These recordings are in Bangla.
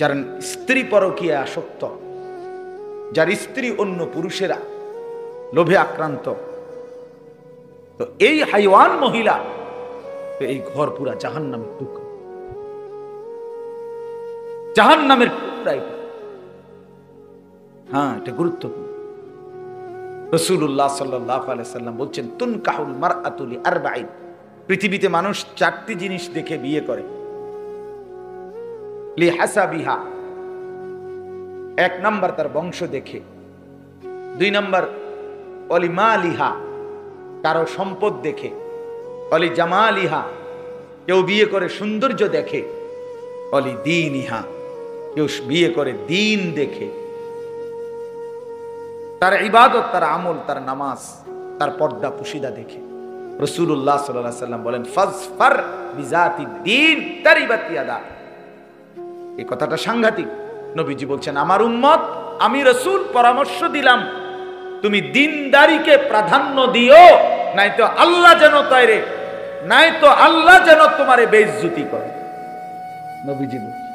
যার স্ত্রী পরকীয়া আসক্ত, যার স্ত্রী অন্য পুরুষেরা লোভে আক্রান্ত, তো এই হাইওয়ান মহিলা, তো এই ঘর পুরা জাহান্নামের টুকরা, জাহান্নামের টুকরা এটা। হ্যাঁ, এটা গুরুত্বপূর্ণ। রাসূলুল্লাহ সাল্লাল্লাহু আলাইহি সাল্লাম বলছেন, তুনকাহুল মারআতু লিআরবাঈন, পৃথিবীতে মানুষ 4টি জিনিস দেখে বিয়ে করে। লিহাসাবিহা, 1 নাম্বার তার বংশ দেখে, 2 নাম্বার অলিমালিহা, কারো সম্পদ দেখে, অলি জামালিহা, কেউ বিয়ে করে সৌন্দর্য দেখে, অলি দীনিহা, কেউ বিয়ে করে দিন দেখে, তার ইবাদত, তার আমল, তার নামাজ, তার পর্দা পুশিদা দেখে। রাসূলুল্লাহ সাল্লাল্লাহু আলাইহি সাল্লাম বলেন, ফাজফার বিজাতি দ্বীন তারিবাত ইয়াদাক। এই কথাটা সাংঘাতিক। নবীজি বলছেন, আমার উম্মত, আমি রাসূল পরামর্শ দিলাম, তুমি দিনদারিকে প্রাধান্য দিও, নাইতো আল্লাহ যেন তাইরে, নাইতো আল্লাহ যেন তোমারে বেইজ্জতি করে। নবীজি বলছেন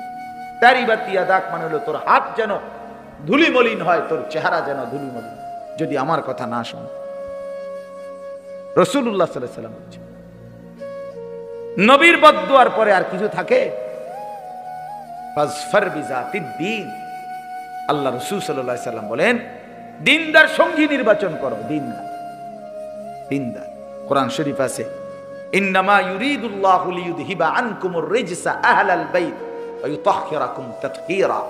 তারিবাত ইয়াদাক মানে হলো তোর হাত যেন ধুলিমলিন হয়, তোর চেহারা যেন ধুলিমলিন, যদি আমার কথা না শোন। রাসূলুল্লাহ সাল্লাল্লাহু আলাইহি সাল্লাম বলছেন, নবীর বদদুয়ার পরে আর কিছু থাকে? ফাজফার বিজাতিদ দ্বীন। আল্লাহ রাসূল সাল্লাল্লাহু আলাইহি সাল্লাম বলেন, দিনদার সঙ্গী নির্বাচন করো। দিনদার। কোরআন শরীফ আছে, ইন্নামা ইউরিদুল্লাহু লিইউযহিবা আনকুমুর রিজসা আহলাল বাইত ওয়া ইউতাহহিরাকুম তাতহীরা।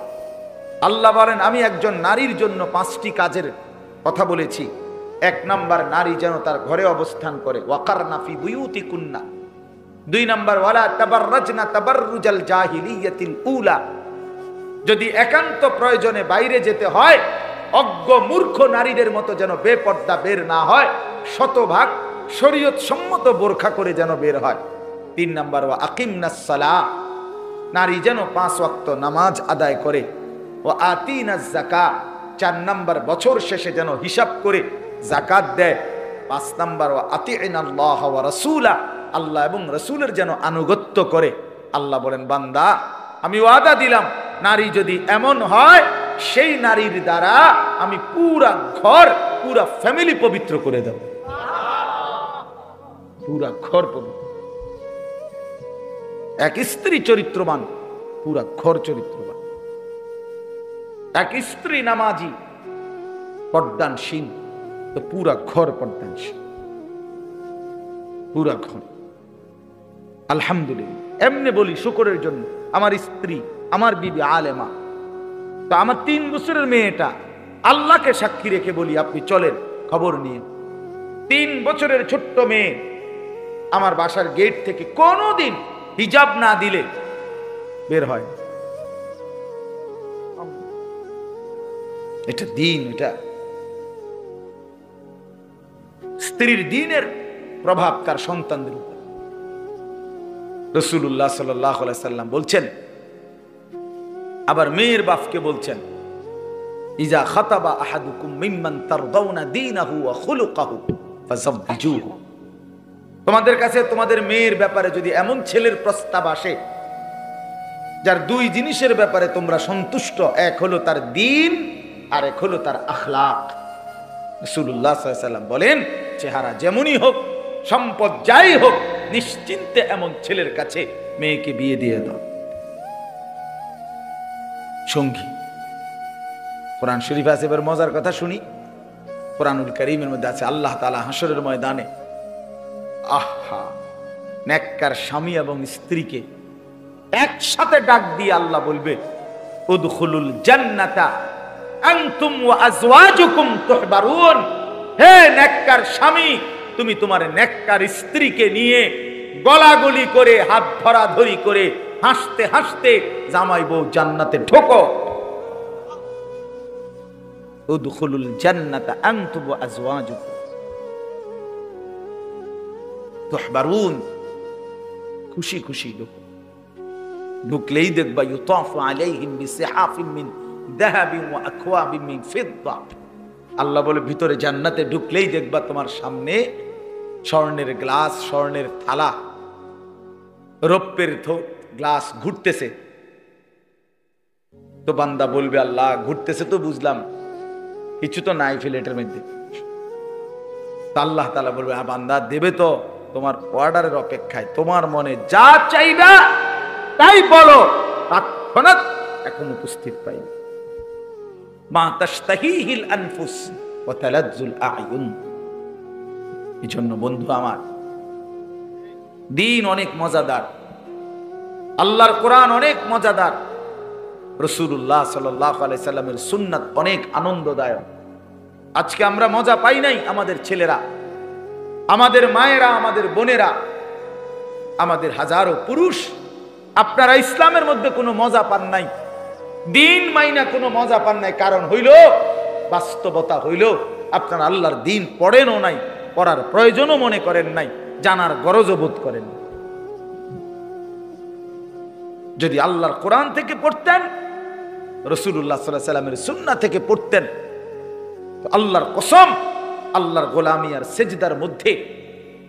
আল্লাহ বলেন, আমি একজন নারীর জন্য 5টি কাজের কথা বলেছি। 1 নাম্বার, নারী যেন তার ঘরে অবস্থান করে, ওয়াকারনা ফি বুয়ুতিকুন্না। 2 নাম্বার, ওয়ালা তাবাররাজনা তাবাররুজাল জাহিলিয়াতিল উলা, যদি একান্ত প্রয়োজনে বাইরে যেতে হয়, অজ্ঞ মূর্খ নারীদের মতো যেন বেপর্দা বের না হয়, শতভাগ শরীয়ত সম্মত বোরখা করে যেন বের হয়। 3 নাম্বার, ওয়া আকিমনাস সালাহ, নারী যেন 5 ওয়াক্ত নামাজ আদায় করে, ও আতিনাজ যাকাত, 4 নাম্বার, বছর শেষে যেন হিসাব করে যাকাত দেয়। 5 নাম্বার, ও আতিনাল্লাহ ওয়া রাসূলা, আল্লাহ এবং রাসূলের যেন আনুগত্য করে। আল্লাহ বলেন, বান্দা, আমি ওয়াদা দিলাম, নারী যদি এমন হয়, সেই নারীর দ্বারা আমি পুরা ঘর, পুরা ফ্যামিলি পবিত্র করে দেব। পুরা ঘর পবিত্র। এক স্ত্রী চরিত্রবান, পুরা ঘর চরিত্রবান। এক স্ত্রী নামাজি, পর্দানশীল, তো পুরা ঘর পর্দানশীল, পুরা ঘর। আলহামদুলিল্লাহ, এমনি বলি শুকরের জন্য, আমার স্ত্রী, আমার বিবি আলেমা, তো আমার 3 বছরের মেয়েটা, আল্লাহকে সাক্ষী রেখে বলি, আপনি চলেন খবর নিয়ে, 3 বছরের ছোট্ট মেয়ে আমার বাসার গেট থেকে কোনোদিন হিজাব না দিলে বের হয়। এটা দিন, এটা স্ত্রীর দিনের প্রভাব তার সন্তানদের উপর। রাসূলুল্লাহ সাল্লাল্লাহু আলাইহি সাল্লাম বলছেন, আবার মেয়ের বাপকে বলছেন, ইজা খাতাবা আহাদুকুম মিম্মান তারদাউনা দীনাহু ওয়া খুলুকাহু ফাযাওবিজুহু। তোমাদের কাছে তোমাদের মেয়ের ব্যাপারে যদি এমন ছেলের প্রস্তাব আসে, যার 2 জিনিসের ব্যাপারে তোমরা সন্তুষ্ট, এক হলো তার দ্বীন, আর এক হলো তার আখলাক। রাসূলুল্লাহ সাল্লাল্লাহু আলাইহি সাল্লাম বলেন, চেহারা যেমনই হোক, সম্পদ যাই হোক, নিশ্চিন্তে এমন ছেলের কাছে মেয়েকে বিয়ে দিয়ে দাও। সঙ্গী। কোরআন শরীফ আছে, এবার মজার কথা শুনি। কোরআনুল কারীমের মধ্যে আছে, আল্লাহ তাআলা হাসরের ময়দানে, আহা, নেককার স্বামী এবং স্ত্রীকে একসাথে ডাক দিয়ে আল্লাহ বলবে, উদখুলুল জান্নাতা আনতুম ওয়া আজওয়াজুকুম তুহবারুন। হে নেককার স্বামী, তুমি তোমার নেককার স্ত্রীকে নিয়ে গলাগলি করে, হাত ধরাধরি করে, হাসতে হাসতে জামাই বউ জান্নাতে ঢোকো। উদখুলুল জান্নাতা আনতুম ওয়া আজওয়াজুকুম তুহবারুন। খুশি খুশি ঢোকো। ঢুকলেই দেখবা, ইউতাফু আলাইহিম বিসিহাফিন মিন যাহাবিন ওয়া আকওয়াবিন মিন ফিদ্দা। আল্লাহ বলে, ভিতরে জান্নাতে ঢুকলেই দেখবা তোমার সামনে স্বর্ণের গ্লাস, স্বর্ণের থালা, রৌপ্যের গ্লাস ঘুরতেছে। তো বান্দা বলবে আল্লাহ ঘুরতেছে তো বুঝলাম, কিছু তো নাই ফ্লেটের মধ্যে। আল্লাহ তাআলা বলবে বান্দা দেবে তো, তোমার অর্ডারের অপেক্ষায়, তোমার মনে যা চাইবা তাই বলো, তৎক্ষণাৎ এখন উপস্থিত পাই। মা তাশতাহিহিল আনফুস ওয়া তালাজ্জুল আ'য়ুন। এজন্য বন্ধু আমার, দিন অনেক মজাদার, আল্লাহর কোরআন অনেক মজাদার, রাসূলুল্লাহ সাল্লাল্লাহু আলাইহি সাল্লামের সুন্নাত অনেক আনন্দদায়ক। আজকে আমরা মজা পাই নাই, আমাদের ছেলেরা, আমাদের মায়েরা, আমাদের বোনেরা, আমাদের হাজারো পুরুষ, আপনারা ইসলামের মধ্যে কোনো মজা পান নাই, দিন মাইনা কোনো মজা পান নাই। কারণ হইল বাস্তবতা হইল আপনারা আল্লাহর দিন পড়েনও নাই, পড়ার প্রয়োজনও মনে করেন নাই, জানার গরজও বোধ করেন। যদি আল্লাহর কোরআন থেকে পড়তেন, রাসূলুল্লাহ সাল্লাল্লাহু আলাইহি সাল্লামের সুন্নাহ থেকে পড়তেন, তো আল্লাহর কসম আল্লাহর গোলামি আর সেজদার মধ্যে,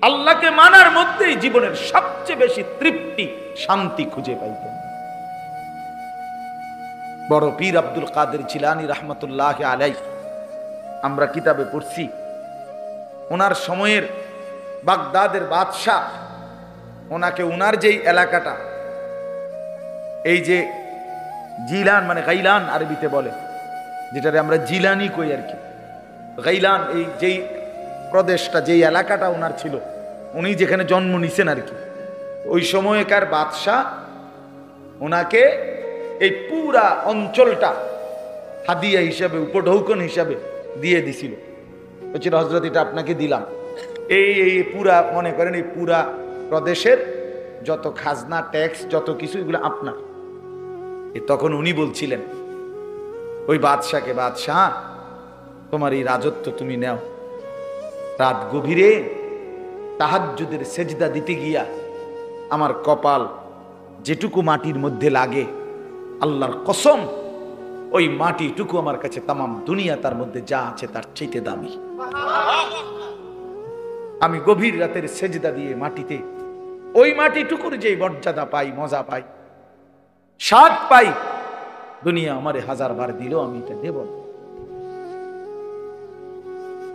আল্লাহকে মানার মধ্যেই জীবনের সবচেয়ে বেশি তৃপ্তি, শান্তি খুঁজে পাইতেন। বড় পীর আব্দুল কাদের জিলানী রাহমাতুল্লাহি আলাইহি, আমরা কিতাবে পড়ছি, ওনার সময়ের বাগদাদের বাদশাহ ওনাকে, ওনার যেই এলাকাটা, এই যে জিলান মানে গাইলান আরবিতে বলে, যেটারে আমরা জিলানি কই আর কি, গাইলান, এই যেই প্রদেশটা, যেই এলাকাটা ওনার ছিল, উনি যেখানে জন্ম নিছেন আর কি, ওই সময়কার বাদশাহ ওনাকে এই পুরা অঞ্চলটা হাদিয়া হিসাবে, উপঢৌকন হিসাবে দিয়ে দিছিল। বলছিল হযরত এটা আপনাকে দিলাম, এই পুরা, মনে করেন এই পুরা প্রদেশের যত খাজনা, ট্যাক্স, যত কিছু, এগুলো আপনার। তখন উনি বলছিলেন ওই বাদশাকে, বাদশাহ তোমার এই রাজত্ব তুমি নাও। রাত গভীরে তাহাজ্জুদের সেজদা দিতে গিয়া আমার কপাল যেটুকু মাটির মধ্যে লাগে, আল্লাহর কসম ওই মাটিটুকু আমার কাছে তামাম দুনিয়া তার মধ্যে যা আছে তার চাইতে দামি। আমি গভীর রাতের সেজদা দিয়ে মাটিতে ওই মাটিটুকুর যে মর্যাদা পাই, মজা পাই, স্বাদ পাই, দুনিয়া আমারে 1000 বার দিলেও আমি এটা নেব না,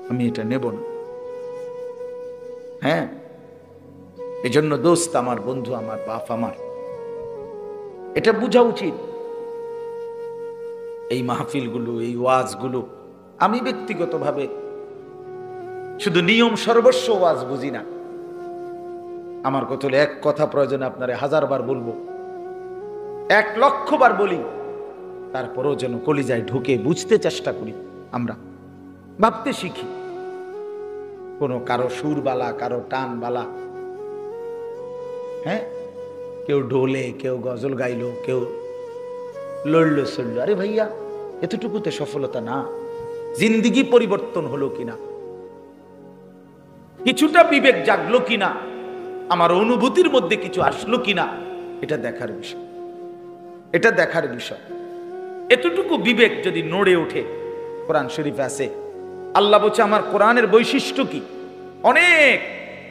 আমি এটা নেব না। হ্যাঁ, এজন্য দোস্ত আমার, বন্ধু আমার, বাপ আমার, এটা বোঝা উচিত। এই মাহফিলগুলো, এই ওয়াজগুলো, আমি ব্যক্তিগতভাবে শুধু নিয়ম সর্বস্ব ওয়াজ বুঝি না। আমার কথা হলো, এক কথা প্রয়োজনে আপনারে 1000 বার বলবো, 1,00,000 বার বলি, তারপরও যেন কলিজায় ঢুকে বুঝতে চেষ্টা করি, আমরা ভাবতে শিখি। কোনো কারো সুরবালা, কারো টানবালা, হ্যাঁ, কেউ ঢোলে, কেউ গজল গাইলো, কেউ লড়লো চড়লো, আরে ভাইয়া এতটুকুতে সফলতা না। জিন্দিগি পরিবর্তন হলো কিনা, কিছুটা বিবেক জাগলো কিনা, আমার অনুভূতির মধ্যে কিছু আসলো কিনা, এটা দেখার বিষয়, এটা দেখার বিষয়। এতটুকু বিবেক যদি নড়ে ওঠে, কোরআন শরীফে আছে, আল্লাহ বলছে আমার কোরআনের বৈশিষ্ট্য কি, অনেক,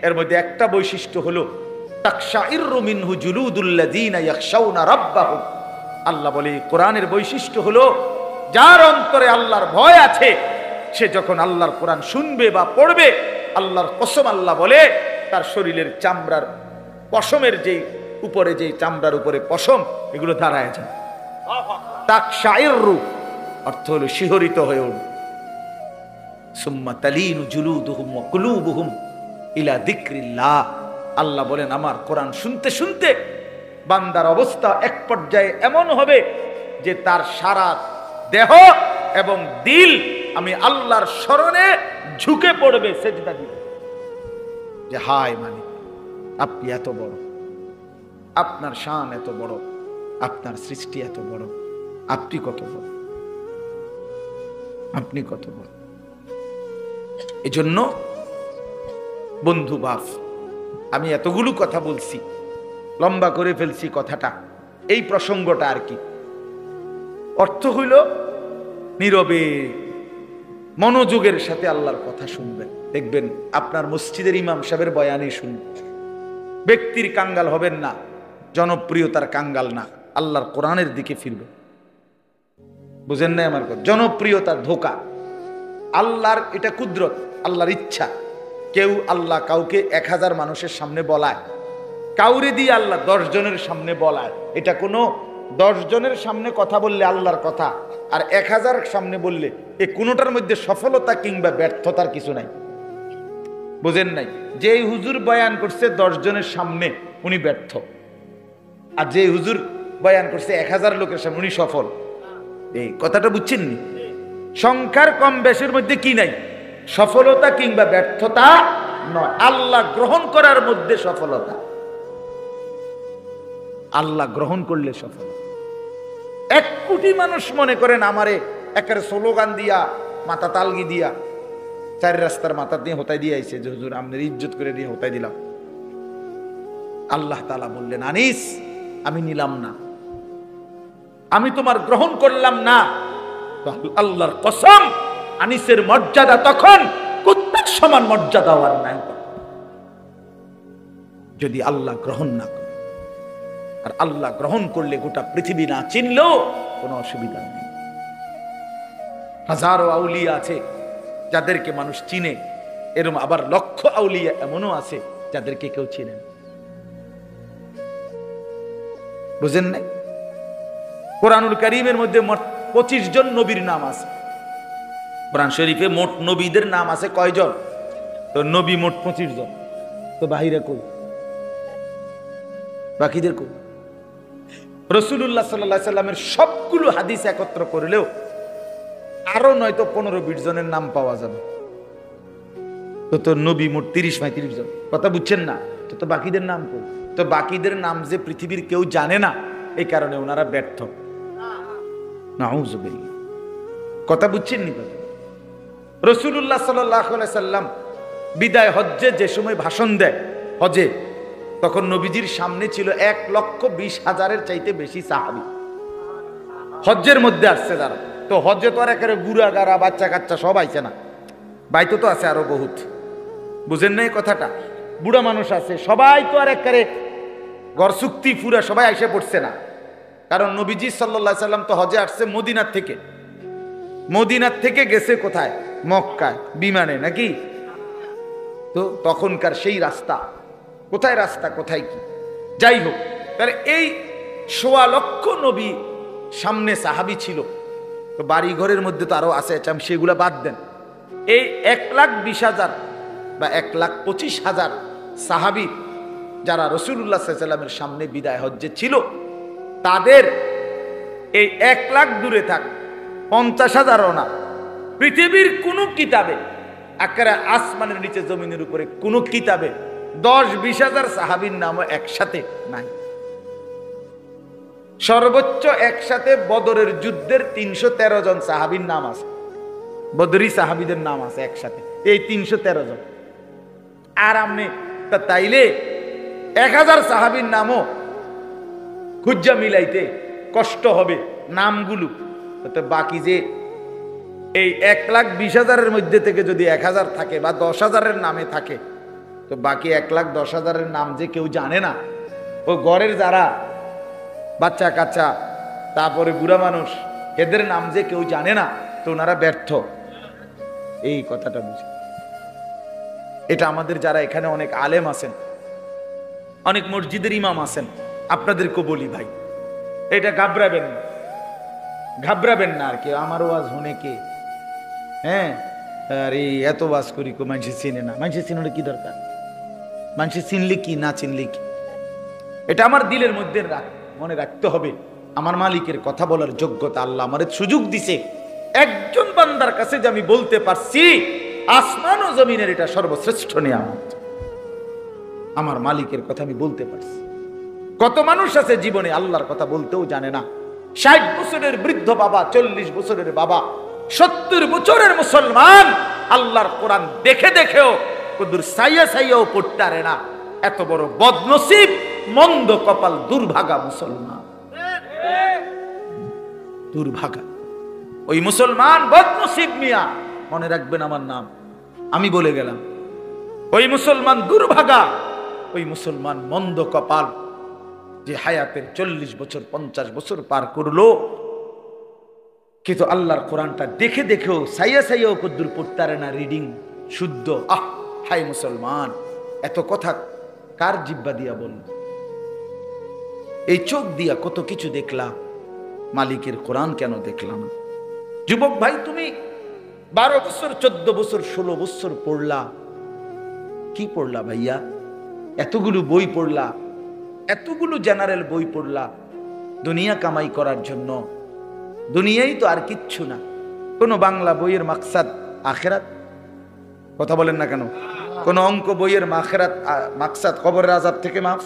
এর মধ্যে একটা বৈশিষ্ট্য হলো তাকশাইরু মিনহু জুলুদুল্লাযীনা ইয়াখশাউনা রাব্বাহুম। আল্লাহ বলে কোরআনের বৈশিষ্ট্য হলো যার অন্তরে আল্লাহর ভয় আছে, সে যখন আল্লাহর কোরআন শুনবে বা পড়বে, আল্লাহর কসম আল্লাহ বলে তার শরীরের চামড়ার পশমের যেই উপরে, যেই চামড়ার উপরে পশম, এগুলো দাঁড়ায় যায়। তাকশাইরু অর্থ হলো শিহরিত হয়ে উঠবে। সুম্মা তালিনু জুলুদুহুম ওয়া কুলুবুহুম ইলা যিকরিল্লাহ। আল্লাহ বলেন আমার কোরআন শুনতে শুনতে বান্দার অবস্থা এক পর্যায়ে এমন হবে যে তার সারা দেহ এবং দিল আমি আল্লাহর স্মরণে ঝুঁকে পড়বে, সেজদা দিবে, যে হায় মালিক আপনি এত বড়, আপনার শান এত বড়, আপনার সৃষ্টি এত বড়, আপনি কত বড়, আপনি কত বড়। এজন্য বন্ধু বাপ, আমি এতগুলো কথা বলছি, লম্বা করে ফেলছি কথাটা, এই প্রসঙ্গটা আর কি, অর্থ হইল নীরবে মনোযোগের সাথে আল্লাহর কথা শুনবেন, দেখবেন আপনার মসজিদের ইমাম সাহেবের বয়ানে শুনবেন, ব্যক্তির কাঙ্গাল হবেন না, জনপ্রিয়তার কাঙ্গাল না, আল্লাহর কোরআনের দিকে ফিরবেন। বুঝেন না আমার কথা? জনপ্রিয়তার ধোকা। আল্লাহর এটা কুদরত, আল্লাহর ইচ্ছা। কেউ আল্লাহ কাউকে 1000 মানুষের সামনে বলায়, কাউরে দিয়ে আল্লাহ 10 জনের সামনে বলায়। এটা কোনো 10 জনের সামনে কথা বললে আল্লাহর কথা, আর 1000 সামনে বললে এই কোনোটার মধ্যে সফলতা কিংবা ব্যর্থতার কিছু নাই। বুঝেন নাই? যে হুজুর বয়ান করছে 10 জনের সামনে উনি ব্যর্থ, আর যে হুজুর বয়ান করছে 1000 লোকের সামনে উনি সফল। এই কথাটা বুঝছেন নি? সংখ্যার কম বেশির মধ্যে কি নাই? সফলতা কিংবা ব্যর্থতা নয়, আল্লাহ গ্রহণ করার মধ্যে সফলতা। আল্লাহ গ্রহণ করলে সফল। 1 কোটি মানুষ মনে করেন আমারে একেবারে স্লোগান দিয়া, মাথা তালগি দিয়া, 4 রাস্তার মাথা দিয়ে হোতাই দিয়ে আইছে যে হুজুর আপনার ইজ্জত করে দিয়ে হোতাই দিলাম। আল্লাহ তাআলা বললেন, আনিস আমি নিলাম না, আমি তোমার গ্রহণ করলাম না। আল্লাহর কসম, আনিসের মর্যাদা তখন কুত্তার সমান মর্যাদা আর নাই যদি আল্লাহ গ্রহণ না করে। আর আল্লাহ গ্রহণ করলে গোটা পৃথিবী না চিনলেও কোনো অসুবিধা নেই। হাজারো আউলিয়া আছে যাদেরকে মানুষ চিনে, এরকম আবার লক্ষ আউলিয়া এমনও আছে যাদেরকে কেউ চিনে না। বুঝেন নাই? কোরআনুল কারীমের মধ্যে মোট 25 জন নবীর নাম আছে। কোরআন শরীফে মোট নবীদের নাম আছে কয়জন? তো নবী মোট 25 জন। তো বাহিরে কই? বাকিদের কই? রাসূলুল্লাহ সাল্লাল্লাহু আলাইহি সাল্লামের সবগুলো হাদিস একত্র করলেও আরো নয়তো 15-20 জনের নাম পাওয়া যাবে। তো নবী মোট 30-35 জন। কথা বুঝছেন না? তো বাকিদের নাম কই? তো বাকিদের নাম যে পৃথিবীর কেউ জানে না, এই কারণে ওনারা ব্যর্থ। নাউযুবিল্লাহ। কথা বুঝছেন নি? কথা রাসূলুল্লাহ সাল্লাল্লাহু আলাইহি সাল্লাম বিদায় হজ্জে যে সময় ভাষণ দেয় হজে, তখন নবীজির সামনে ছিল 1,20,000-এর চাইতে বেশি সাহাবী। হজ্জের মধ্যে আসছে যারা। তো হজ্জে তো আর একেবারে বুড়া গাড়া বাচ্চা কাচ্চা সব আইছে না, বাইতো তো আছে আরো বহুত। বুঝেন না এই কথাটা? বুড়া মানুষ আছে, সবাই তো আর একেবারে ঘর চুক্তি পুরা সবাই আইসে পড়ছে না। কারণ নবীজি সাল্লাল্লাহু আলাইহি সাল্লাম তো হজে আসছে মদিনার থেকে। মদিনার থেকে গেছে কোথায়? মক্কায় বিমানে, নাকি? তো তখনকার সেই রাস্তা, কোথায় রাস্তা কোথায় কি, যাই হোক, তাহলে এই 1.25 লক্ষ নবী সামনে সাহাবী ছিল। তো বাড়ি ঘরের মধ্যে তো আরো আছে, সেগুলা বাদ দেন। এই 1,20,000 বা 1,25,000 সাহাবী যারা রাসূলুল্লাহ সাল্লাল্লাহু আলাইহি ওয়াসাল্লামের সামনে বিদায় হজ্জে ছিল, তাদের এই 1 লাখ দূরে থাক 50,000ও না, পৃথিবীর কোন কিতাবে, আকারে আসমানের নিচে জমিনের উপরে কোন কিতাবে 10-20,000 সাহাবীর নামও একসাথে নাই। সর্বোচ্চ একসাথে বদরের যুদ্ধের 313 জন সাহাবীর নাম আছে, বদরি সাহাবীদের নাম আছে একসাথে, এই 313 জন। আর আপনি তাইলে 1000 সাহাবীর নামও খুঁজা মিলাইতে কষ্ট হবে নামগুলো। তো বাকি যে এই 1,20,000-এর মধ্যে থেকে যদি 1000 থাকে বা 10,000-এর নামে থাকে, তো বাকি 1,10,000-এর নাম যে কেউ জানে না, ও ঘরের যারা বাচ্চা কাচ্চা তারপরে বুড়া মানুষ, এদের নাম যে কেউ জানে না, তো ওনারা ব্যর্থ। এই কথাটা বুঝি। এটা আমাদের যারা এখানে অনেক আলেম আছেন, অনেক মসজিদের ইমাম আছেন, আপনাদেরকে বলি ভাই, এটা ঘাবড়াবেন না, ঘাবড়াবেন না। আর কি আমার ওয়াজ শুনে কে, হ্যাঁ আর এই এত ওয়াজ করি কো মানুষের চিনে না, মানুষের চিনলে কি দরকার? মানুষের চিনলে কি, না চিনলে কি? এটা আমার দিলের মধ্যে মনে রাখতে হবে। আমার মালিকের কথা বলার যোগ্যতা আল্লাহ আমার সুযোগ দিছে। একজন বান্দার কাছে যে আমি বলতে পারছি আসমান ও জমিনের এটা সর্বশ্রেষ্ঠ নিয়ামত, আমার মালিকের কথা আমি বলতে পারছি। কত মানুষ আছে জীবনে আল্লাহর কথা বলতেও জানে না। 60 বছরের বৃদ্ধ বাবা, 40 বছরের বাবা, 70 বছরের মুসলমান আল্লাহর কোরআন দেখে দেখেও কদুর সাইয়া সাইয়াও পড়তে পারে না। এত বড় বদনসিব, মন্দ কপাল, দুর্ভাগা মুসলমান, দুর্ভাগা। ওই মুসলমান বদনসিব মিয়া, মনে রাখবেন আমার নাম, আমি বলে গেলাম। ওই মুসলমান দুর্ভাগা, ওই মুসলমান মন্দ কপাল, যে হায়াতের 40 বছর 50 বছর পার করলো, কিন্তু আল্লাহর কোরআনটা দেখে দেখেও সাইয়া সাইয়াও কদ্দুর পড়তে পারে না, রিডিং শুদ্ধ। হাই মুসলমান, এত কথা কার জিব্বা দিয়া বল? এই চোখ দিয়া কত কিছু দেখলাম, মালিকের কোরআন কেন দেখলাম? যুবক ভাই, তুমি 12 বছর 14 বছর 16 বছর পড়লা, কি পড়লা ভাইয়া? এতগুলো বই পড়লা, এতগুলো জেনারেল বই পড়লা দুনিয়া কামাই করার জন্য। দুনিয়াই তো আর কিচ্ছু না। কোন বাংলা বইয়ের মাকসাদ আখেরাত? কথা বলেন না কেন? কোন অঙ্ক বইয়ের মাকসাদ কবরের আযাব থেকে মাফ?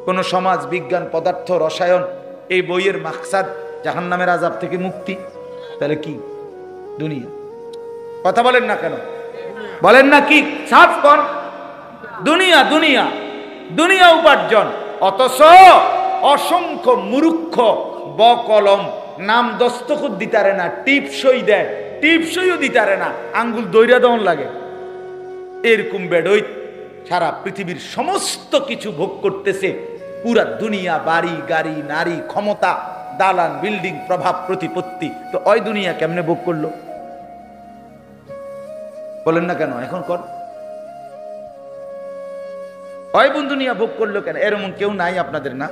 কোন সমাজ বিজ্ঞান, পদার্থ, রসায়ন এই বইয়ের মাকসাদ জাহান্নামের আযাব থেকে মুক্তি? তাহলে কি? দুনিয়া। কথা বলেন না কেন? বলেন না কি? সাফ কোন? দুনিয়া, দুনিয়া, দুনিয়া উপার্জন। অথচ অসংখ্য মূর্খ বকলম নাম দস্তখত দিতারে না, টিপসই দেয়, টিপসইও দিতারে না, আঙ্গুল দইরা দেওয়ান লাগে। এরকম বেডই সারা পৃথিবীর সমস্ত কিছু ভোগ করতেছে। পুরা দুনিয়া, বাড়ি গাড়ি, নারী, ক্ষমতা, দালান, বিল্ডিং, প্রভাব, প্রতিপত্তি। তো ওই দুনিয়া কেমনে ভোগ করলো? বলেন না কেন? এখন কর ওই দুনিয়া ভোগ করলো কেন? এরকম কেউ নাই আপনাদের? না,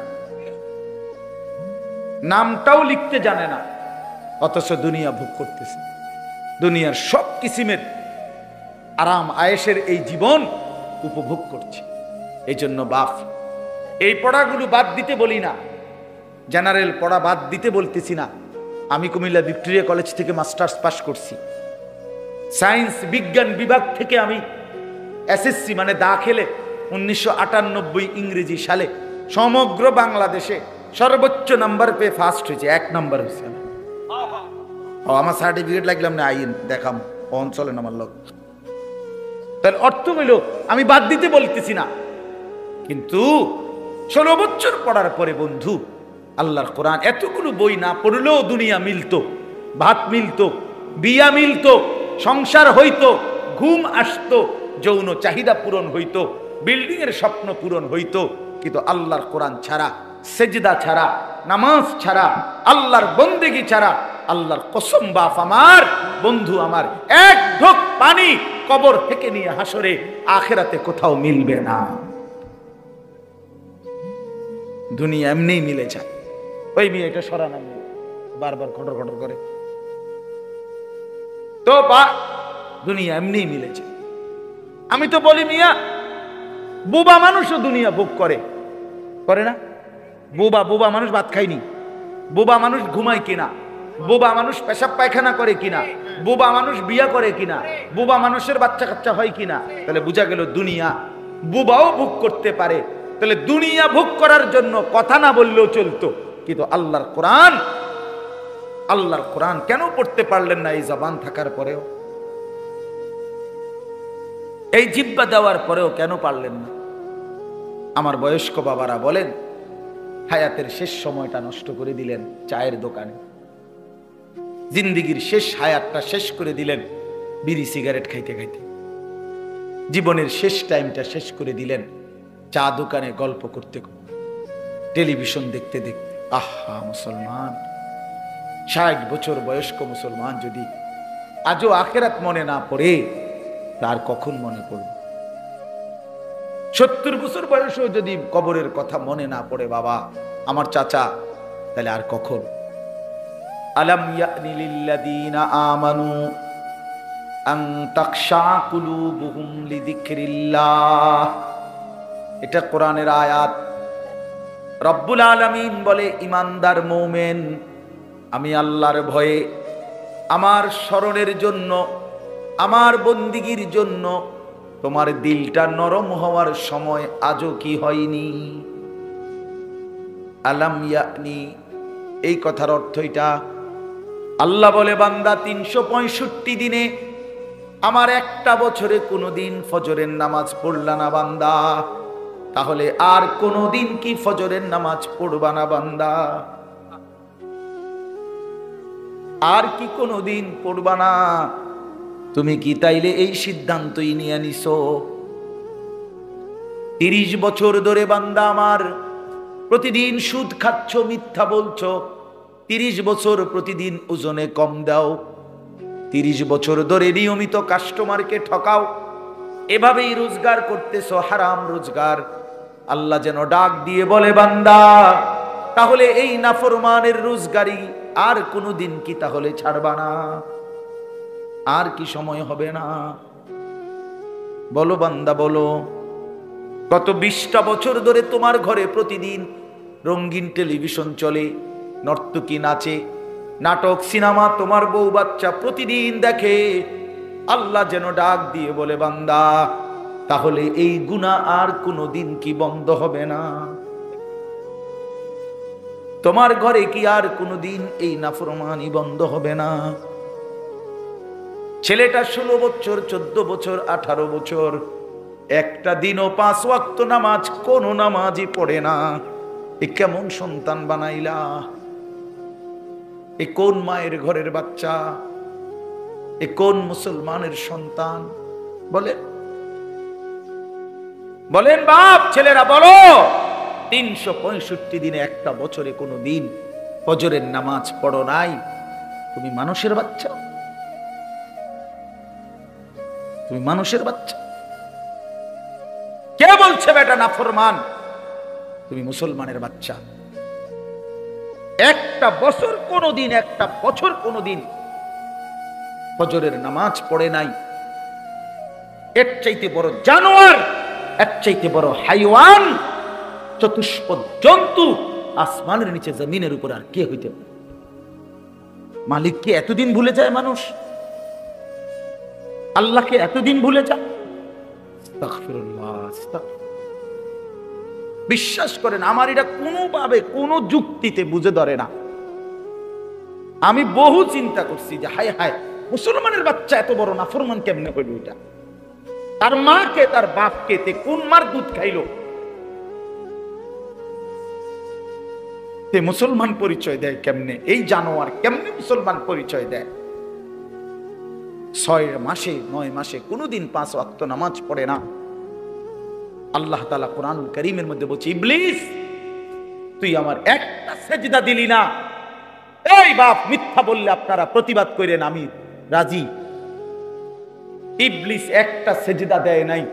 নামটাও লিখতে জানে না, অথচ দুনিয়া ভোগ করতেছে। দুনিয়ার সব কিসিমের আরাম আয়েশের এই জীবন উপভোগ করছে। এই জন্য বাপ, এই পড়াগুলো বাদ দিতে বলি না, জেনারেল পড়া বাদ দিতে বলতেছি না। আমি কুমিল্লা ভিক্টোরিয়া কলেজ থেকে মাস্টার্স পাস করছি। সায়েন্স বিজ্ঞান বিভাগ থেকে আমি এসএসসি মানে দাখিলে 1998 ইংরেজি সালে সমগ্র বাংলাদেশে সর্বোচ্চ নাম্বার পেয়ে ফার্স্ট হয়েছে, 1 নাম্বার হয়েছে। আমার সার্টিফিকেট লাগলাম না, আইন দেখাম অঞ্চলেন আমার লোক। তাহলে অর্থ হইল আমি বাদ দিতে বলতেছি না, কিন্তু 16 বছর পড়ার পরে বন্ধু আল্লাহর কোরআন এতগুলো বই না পড়লেও দুনিয়া মিলতো, ভাত মিলতো, বিয়া মিলতো, সংসার হইতো, ঘুম আসতো, যৌন চাহিদা পূরণ হইতো, বিল্ডিং এর স্বপ্ন পূরণ হইতো। কিন্তু আল্লাহর কোরআন ছাড়া, সেজদা ছাড়া, নামাজ ছাড়া, আল্লাহর বন্দেগী ছাড়া, আল্লাহর কসম বাপ আমার, বন্ধু আমার, এক ঢোক পানি কবর থেকে নিয়ে হাসরে আখেরাতে কোথাও মিলবে না। দুনিয়া এমনি মিলে যায়। ওই মেয়েটা সরানো বারবার খটর খটর করে, তো বা দুনিয়া এমনি মিলে যায়। আমি তো বলি মিয়া, বোবা মানুষও দুনিয়া ভোগ করে, করে না? বোবা মানুষ ভাত খায়নি, বোবা মানুষ ঘুমায় কিনা, বোবা মানুষ পেশাব পায়খানা করে কিনা, বোবা মানুষ বিয়া করে কিনা, বোবা মানুষের বাচ্চা কাচ্চা হয় কিনা। তাহলে বোঝা গেল দুনিয়া বোবাও ভোগ করতে পারে। তাহলে দুনিয়া ভোগ করার জন্য কথা না বললেও চলতো, কিন্তু আল্লাহর কোরআন কেন পড়তে পারলেন না? এই জবান থাকার পরেও, এই জিহ্বা দেওয়ার পরেও কেন পারলেন না? আমার বয়স্ক বাবারা বলেন, হায়াতের শেষ সময়টা নষ্ট করে দিলেন চায়ের দোকানে, জিন্দিগির শেষ হায়াতটা শেষ করে দিলেন বিড়ি সিগারেট খাইতে খাইতে, জীবনের শেষ টাইমটা শেষ করে দিলেন চা দোকানে গল্প করতে করতে, টেলিভিশন দেখতে দেখতে। আহা মুসলমান, 60 বছর বয়স্ক মুসলমান যদি আজও আখেরাত মনে না পড়ে, তার কখন মনে পড়বে? 70 বছর বয়সেও যদি কবরের কথা মনে না পড়ে বাবা আমার চাচা, তাহলে আর কখন? আলাম ইয়ানি লিল্লাযীনা আমানু আন তাখশা কুলুবুহুম লিযিকরিল্লাহ। এটা কোরআনের আয়াত। রব্বুল আলামিন বলে, ইমানদার মুমিন, আমি আল্লাহর ভয়ে, আমার স্মরণের জন্য, আমার বন্দিগির জন্য তোমার দিলটা নরম হওয়ার সময় আজও কি হয়নি? আলাম ইয়ানি, এই কথার অর্থ এটা। আল্লাহ বলে, বান্দা 365 দিনে আমার একটা বছরে কোনোদিন ফজরের নামাজ পড়লা না বান্দা, তাহলে আর কোনোদিন কি ফজরের নামাজ পড়বা না বান্দা? আর কি কোনোদিন পড়বা না? তুমি কি তাইলে এই সিদ্ধান্তই নিয়ে নিছো? 30 বছর ধরে বান্দা আমার প্রতিদিন সুদ খাচ্ছ, মিথ্যা বলছো, 30 বছর প্রতিদিন ওজনে কম দাও, 30 বছর ধরে নিয়মিত কাস্টমারকে ঠকাও, এভাবেই রোজগার করতেছো হারাম রোজগার। আল্লাহ যেন ডাক দিয়ে বলে, বান্দা তাহলে এই নাফরমানের রোজগারি আর কোনোদিন কি তাহলে ছাড়বা না? আর কি সময় হবে না? বলো বান্দা বলো। গত 20টা বছর ধরে তোমার ঘরে প্রতিদিন রঙিন টেলিভিশন চলে, নর্তকী নাচে, নাটক সিনেমা তোমার বউ বাচ্চা প্রতিদিন দেখে। আল্লাহ যেন ডাক দিয়ে বলে, বান্দা তাহলে এই গুনাহ আর কোনোদিন কি বন্ধ হবে না? তোমার ঘরে কি আর কোনোদিন এই নাফরমানি বন্ধ হবে না? ছেলেটা 16 বছর, 14 বছর, 18 বছর, একটা দিনও 5 ওয়াক্ত নামাজ কোন নামাজই পড়ে না। এ কেমন সন্তান বানাইলা? এ কোন মায়ের ঘরের বাচ্চা? এ কোন মুসলমানের সন্তান? বলেন বাপ ছেলেরা বলো। 365 দিনে একটা বছরে কোনো দিন ফজরের নামাজ পড়ো নাই? তুমি মানুষের বাচ্চা? তুমি মানুষের বাচ্চা? কে বলছে বেটা নাফরমান? তুমি মুসলমানের বাচ্চা। একটা বছর কোনোদিন ফজরের নামাজ পড়ে নাই, এর চাইতে বড় জানোয়ার, এর চাইতে বড় হাইওয়ান, চতুষ্পদ জন্তু আসমানের নিচে জমিনের উপর আর কে হইতে পারে? মালিককে এতদিন ভুলে যায় মানুষ? আল্লাহকে এতদিন ভুলে যায়? বিশ্বাস করেন আমার এটা কোনোভাবে কোনো যুক্তিতে বুঝে ধরে না। আমি বহু চিন্তা করছি যে হায় হায়, মুসলমানের বাচ্চা এত বড় নাফরমান কেমনে হইল? এটা তার মাকে তার বাপকে তে কোন মার দুধ খাইলো? তে মুসলমান পরিচয় দেয় কেমনে? এই জানোয়ার কেমনে মুসলমান পরিচয় দেয়? 6 মাসে 9 মাসে কোনোদিন 5 ওয়াক্ত নামাজ পড়ে না। আল্লাহ তাআলা কোরআনুল কারীমের মধ্যে বলছে, ইবলিস তুই আমার একটা সেজদা দিলি না। এই বাপ মিথ্যা বললে আপনারা প্রতিবাদ করেন, আমি রাজি। ইবলিস একটা সেজদা দেয় নাই।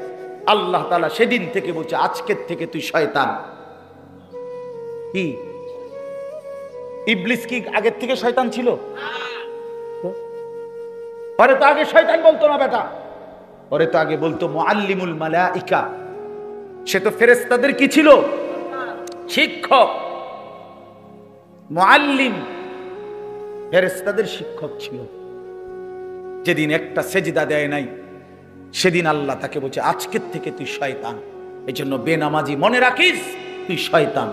আল্লাহ তাআলা সেদিন থেকে বলছে, আজকের থেকে তুই শয়তান। কি ইবলিস কি আগের থেকে শয়তান ছিল? পরে তো আগে শয়তান বলতো না বেটা, পরে তো আগে বলতো মুআল্লিমুল মালাইকা। সে তো ফেরেশতাদের কি ছিল? শিক্ষক। মুআল্লিম ফেরেশতাদের শিক্ষক ছিল। যেদিন একটা সেজদা দেয় নাই সেদিন আল্লাহ তাকে বলছে, আজকের থেকে তুই শয়তান। এই জন্য বেনামাজি মনে রাখিস, তুই শয়তান।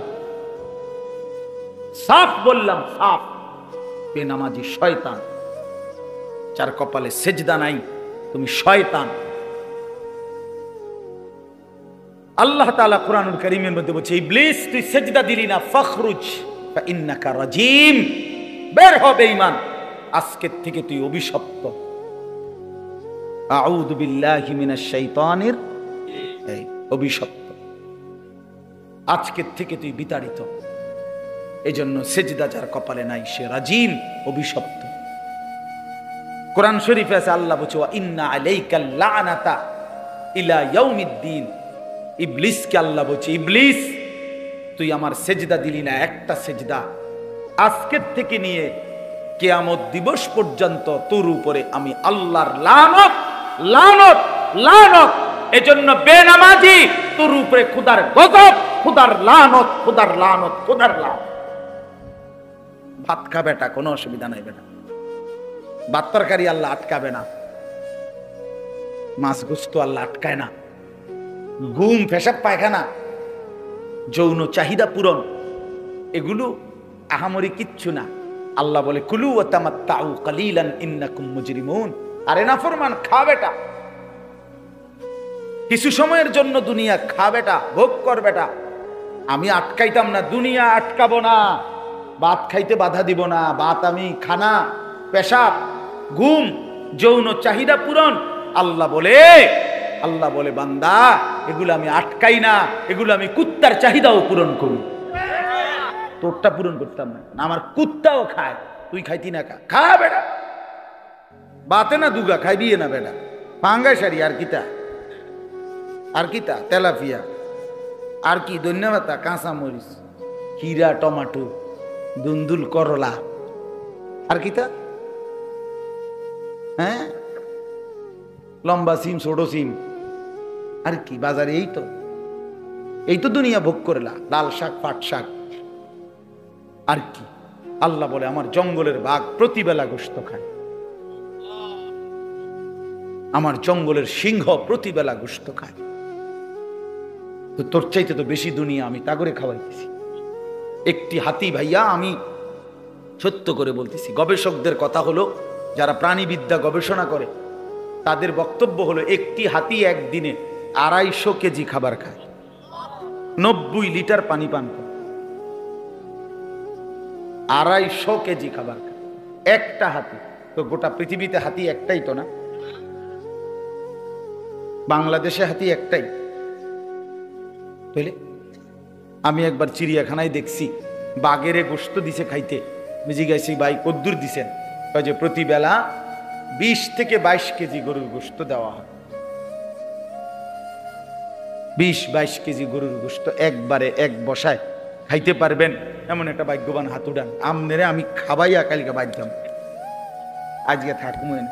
সাফ বললাম, সাফ। বেনামাজি শয়তান। যার কপালে সেজদা নাই তুমি শয়তান। আল্লাহ তাআলা কোরআনুল কারীমের মধ্যে বলছে, ইবলিস তুই সেজদা দিলি না, ফখরুজ ফাইন্নাকা রাজিম। বের হ বেঈমান, আজকের থেকে তুই অভিশপ্ত। আউযু বিল্লাহি মিনাশ শাইতানির, এই অভিশপ্ত। আজকের থেকে তুই বিতাড়িত। এজন্য সেজদা যার কপালে নাই সে রাজিম, অভিশপ্ত। কোরআন শরীফে আছে আল্লাহ বলছে, ওয়া ইন্না আলাইকাল লানাতা ইলা ইয়াউমিদ্দিন। ইবলিসকে আল্লাহ বলছে, ইবলিস তুই আমার সেজদা দিলি না একটা সেজদা, আজকের থেকে নিয়ে কিয়ামত দিবস পর্যন্ত তোর উপরে আমি আল্লাহর লানত লানত লানত। এজন্য বেনামাজি তোর উপরে খোদার গজব, খোদার লানত, খোদার লানত, খোদার লানত। ভাত খা বেটা, কোনো অসুবিধা নাই বেটা, ভাত তরকারি আল্লাহ আটকাবে না, মাছ গোস্ত আল্লাহ আটকায় না, ঘুম পেশাব পায়খানা যৌন চাহিদা পূরণ এগুলো আহামরি কিচ্ছু না। আল্লাহ বলে, কুলু ওয়া তামাত্তাউ কালিলান ইন্নাকুম মুজরিমুন। আরে নাফরমান, খা বেটা, কিছু সময়ের জন্য দুনিয়া খা বেটা, ভোগ কর বেটা। আমি আটকাইতাম না, দুনিয়া আটকাবো না, ভাত খাইতে বাধা দিব না। ভাত আমি খানা, পেশাব, ঘুম, যৌন চাহিদা পূরণ। আল্লাহ বলে বান্দা এগুলো আমি আটকাই না, এগুলো আমি কুত্তার চাহিদাও পূরণ করি। তোরটা পূরণ করতাম না, আমার কুত্তাও খায়, তুই খাইতি না খা, খা বেটা, বাতে না দুগা খাই দিয়ে না বেটা, পাঙ্গাই সারি আর কিতা, আর কিতা, তেলাপিয়া আর কি, ধন্যবাদ, কাঁচা মরিচ, হিরা, টমাটো, দুন্দুল, করলা, আর কিতা, হ্যাঁ, লম্বা সিম, ছোট সিম, আর কি বাজারে, এই তো দুনিয়া ভোগ করলা, লাল শাক, পাট শাক, আর কি। আল্লাহ বলে আমার জঙ্গলের বাঘ প্রতিবেলা গোশত খায়, আমার জঙ্গলের সিংহ প্রতিবেলা গোশত খায়, তো তোর চাইতে তো বেশি দুনিয়া আমি তাগরে খাওয়াইতেছি। একটি হাতি, ভাইয়া আমি সত্য করে বলতেছি, গবেষকদের কথা হলো, যারা প্রাণীবিদ্যা গবেষণা করে তাদের বক্তব্য হলো, একটি হাতি একদিনে 250 কেজি খাবার খায়, 90 লিটার পানি পান করে, 250 কেজি খাবার খায় একটা হাতি। তো গোটা পৃথিবীতে হাতি একটাই তো না, বাংলাদেশে হাতি একটাই। বুঝলে, আমি একবার চিড়িয়াখানায় দেখছি বাঘেরে গোশত দিছে খাইতে, বুঝি গেছি ভাই কদ্দুর দিছেন, যে প্রতিবেলা 20 থেকে 22 কেজি গরুর গোশত দেওয়া হয়, 20-22 কেজি গরুর গোশত একবারে এক বসায় খাইতে পারবেন এমন একটা ভাগ্যবান হাত উড়ান। আমনেরে আমি খাবাইয়া কালকে বাধ্যাম, আজকে থাকবেন,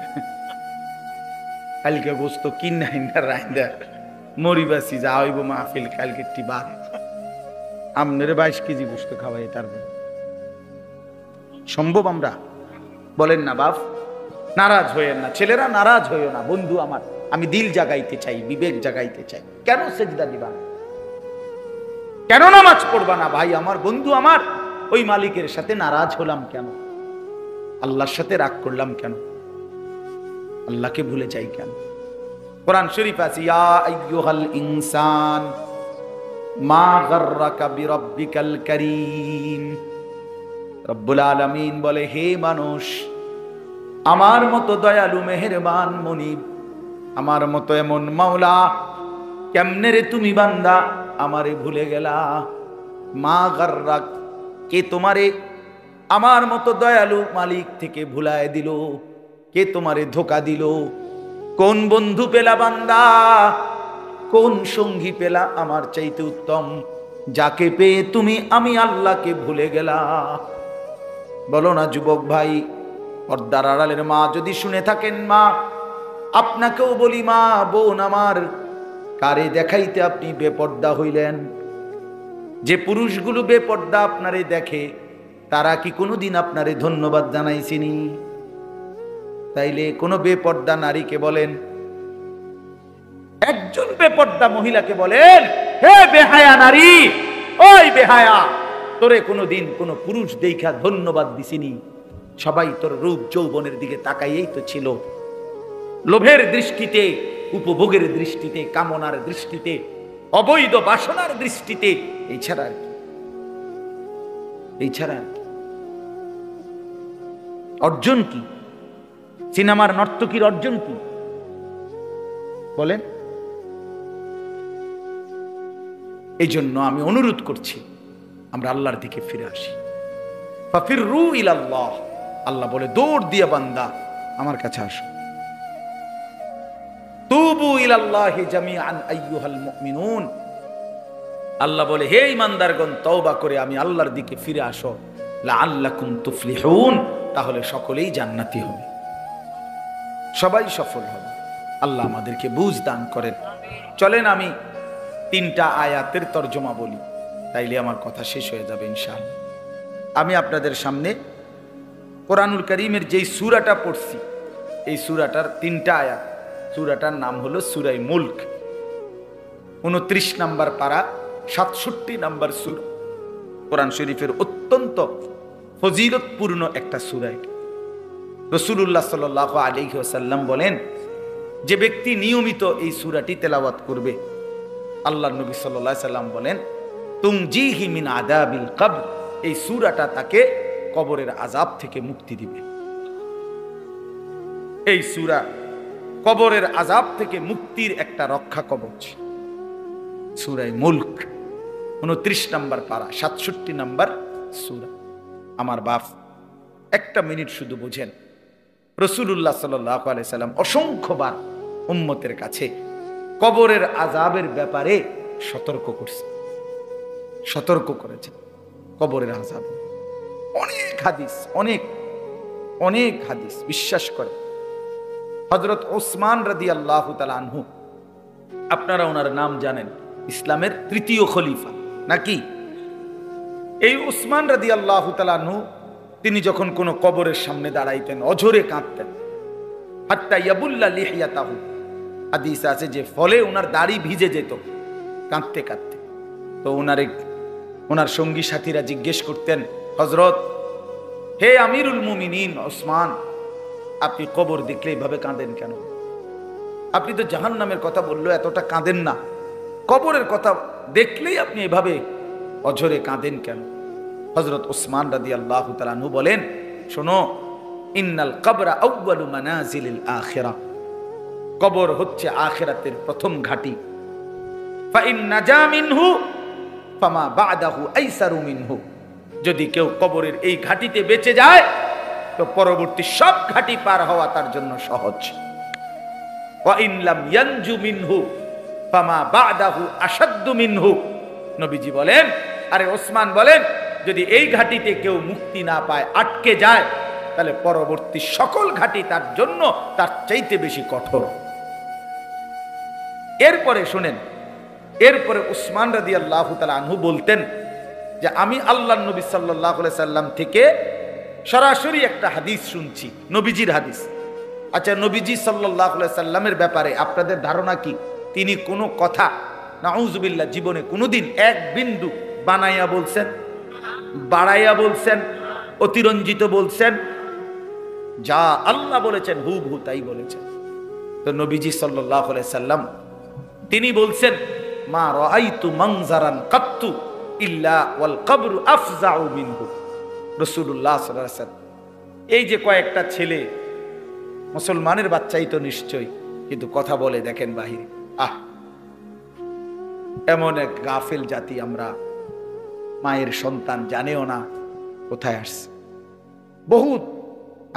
কালকে গোস্ত কিনা রাইন্দা মরিবাসি যা হইব মাহফিল, কালকে একটি বাদ আমনেরে 22 কেজি গোস্ত খাওয়াই, তার সম্ভব? আমরা বলেন না বাপ, নারাজ হইয়েন না, ছেলেরা নারাজ হইও না। বন্ধু আমার, আমি দিল জাগাইতে চাই, বিবেক জাগাইতে চাই। কেন সেজদা দিবা না, কেন নামাজ পড়বা না? ভাই আমার, বন্ধু আমার, ওই মালিকের সাথে নারাজ হলাম কেন? আল্লাহর সাথে রাগ করলাম কেন? আল্লাহকে ভুলে যাই কেন? কোরআন শরীফ আছে, ইয়া আইয়ুহাল ইনসান মা গাররাকা বিরাব্বিকাল কারীম। রব্বুল আলামিন বলে, হে মানুষ, আমার মতো দয়ালু মেহেরবান মনিব, আমার মতো এমন মাওলা, কেমনে রে তুমি বান্দা আমারে ভুলে গেলা? মা গাররাক, কে তোমারে আমার মতো দয়ালু মালিক থেকে ভুলায় দিল? কে তোমারে ধোকা দিল? কোন বন্ধু পেলা বান্দা, কোন সঙ্গী পেলা আমার চাইতে উত্তম, যাকে পেয়ে তুমি আমি আল্লাহকে ভুলে গেলা? বলো না যুবক ভাই, পর্দার আড়ালের মা যদি শুনে থাকেন, মা আপনাকেও বলি, মা বোন আমার, কারে দেখাইতে আপনি বেপর্দা হইলেন? যে পুরুষগুলো বেপর্দা আপনারে দেখে, তারা কি কোনোদিন আপনারে ধন্যবাদ জানাইছিনি? তাইলে কোনো বেপর্দা নারীকে বলেন, একজন বেপর্দা মহিলাকে বলেন, হে বেহায়া নারী, ওই বেহায়া, তোরে কোনোদিন কোনো পুরুষ দেখা ধন্যবাদ দিছিনি? সবাই তোর রূপ যৌবনের দিকে তাকাইয়েই তো ছিল, লোভের দৃষ্টিতে, উপভোগের দৃষ্টিতে, কামনার দৃষ্টিতে, অবৈধ বাসনার দৃষ্টিতে। এছাড়া আর কি? এছাড়া অর্জন কি? সিনেমার নর্তকীর অর্জন কি বলেন? এই জন্য আমি অনুরোধ করছি, আমরা আল্লাহর দিকে ফিরে আসি। ফাফিররু ইলাল্লাহ, আল্লাহ বলে, দৌড় দিয়া বান্দা আমার কাছে আসো। তুবু ইলাল্লাহি জামিআন আইয়ুহাল মুমিনুন, আল্লাহ বলে, হে ঈমানদারগণ, তওবা করে আমি আল্লাহর দিকে ফিরে আসো। লাআল্লাকুম তুফলিহুন, তাহলে সকলেই জান্নাতি হবে, সবাই সফল হবে। আল্লাহ আমাদেরকে বুঝ দান করেন। চলেন আমি 3টা আয়াতের তর্জমা বলি, তাইলে আমার কথা শেষ হয়ে যাবে ইনশাআল্লাহ। আমি আপনাদের সামনে কোরআনুল কারীমের যেই সূরাটা পড়ছি, এই সূরাটার 3টা আয়াত। সূরাটার নাম হলো সূরা মুলক, 29 নম্বর পারা, 67 নম্বর সূরা। কোরআন শরীফের অত্যন্ত ফজিলতপূর্ণ একটা সূরা। রাসূলুল্লাহ সাল্লাল্লাহু আলাইহি ওয়াসাল্লাম বলেন, যে ব্যক্তি নিয়মিত এই সূরাটি তেলাওয়াত করবে, আল্লাহর নবী সাল্লাল্লাহু আলাইহি সাল্লাম বলেন, তুনজিহি মিন আযাবিল কবর, এই সূরাটা তাকে কবরের আযাব থেকে মুক্তি দিবে। এই সূরা কবরের আযাব থেকে মুক্তির একটা রক্ষা কবচ। সূরা মুলক 29 নম্বর পারা, 67 নম্বর সূরা। আমার বাপ, একটা মিনিট শুধু বুঝেন, রাসূলুল্লাহ সাল্লাল্লাহু আলাইহি সাল্লাম অসংখ্যবার উম্মতের কাছে কবরের আযাবের ব্যাপারে সতর্ক করেছেন। কবরের আযাব অনেক হাদিস, অনেক হাদিস বিশ্বাস করে। হযরত ওসমান রাদিয়াল্লাহু তাআলা আনহু, আপনারা ওনার নাম জানেন, ইসলামের তৃতীয় খলিফা নাকি? এই ওসমান রাদিয়াল্লাহু তাআলা আনহু তিনি যখন কোনো কবরের সামনে দাঁড়াইতেন অঝরে কাঁদতেন, হাত্তা ইয়াবুল্লা লিহিয়াতাহু, হাদিস আছে যে ফলে ওনার দাড়ি ভিজে যেত কাঁদতে কাঁদতে। তো ওনার সঙ্গী সাথীরা জিজ্ঞেস করতেন, হযরত, হে আমিরুল মুমিনিন ওসমান, আপনি কবর দেখলে এইভাবে কাঁদেন কেন? আপনি তো জাহান্নামের কথা বললো, এতটা কাঁদেন না, কবরের কথা দেখলেই আপনি এভাবে অঝরে কাঁদেন কেন? হযরত ওসমান রাদিয়াল্লাহু তাআলা আনহু বলেন, শোনো, ইন্নাল কবরা আউয়ালু মানাজিলিল আখিরাহ, কবর হচ্ছে আখিরাতের প্রথম ঘাঁটি। ফা ইন নাজা মিনহু ফামা বা'দাহু আইসারু মিনহু, যদি কেউ কবরের এই ঘাঁটিতে বেঁচে যায় তো পরবর্তী সব ঘাঁটি পার হওয়া তার জন্য সহজ। ওয়া ইন লাম ইয়ানজু মিনহু ফামা বা'দাহু আশাদ্দু মিনহু, নবীজি বলেন, আরে ওসমান বলেন, যদি এই ঘাঁটিতে কেউ মুক্তি না পায়, আটকে যায়, তাহলে পরবর্তী সকল ঘাঁটি তার জন্য তার চাইতে বেশি কঠোর। এরপরে শুনেন, এরপরে উসমান রাদিয়াল্লাহু তাআলা আনহু বলতেন যে আমি আল্লাহর নবী সাল্লাল্লাহু আলাইহি সাল্লাম থেকে সরাসরি একটা হাদিস শুনছি, নবীজির হাদিস। আচ্ছা, নবীজি সাল্লাল্লাহু আলাইহি সাল্লামের ব্যাপারে আপনাদের ধারণা কি? তিনি কোনো কথা নাউযুবিল্লাহ জীবনে কোনোদিন এক বিন্দু বানাইয়া বলছেন, বাড়াইয়া বলছেন, অতিরঞ্জিত বলছেন? যা আল্লাহ বলেছেন হুবহু তাই বলেছেন। তো নবীজি সাল্লাল্লাহু আলাইহি সাল্লাম তিনি বলছেন, মা রাআইতু মানজারান কাত্তু ইল্লা ওয়াল কবরু আফজাউ মিনহু। রাসূলুল্লাহ সাল্লাল্লাহু আলাইহি ওয়াসাল্লাম, এই যে কয়েকটা ছেলে, মুসলমানের বাচ্চাই তো নিশ্চয়ই, কিন্তু কথা বলে দেখেন বাহিরে, এমন এক গাফেল জাতি আমরা, মায়ের সন্তান জানেও না কোথায় আসছে। বহুত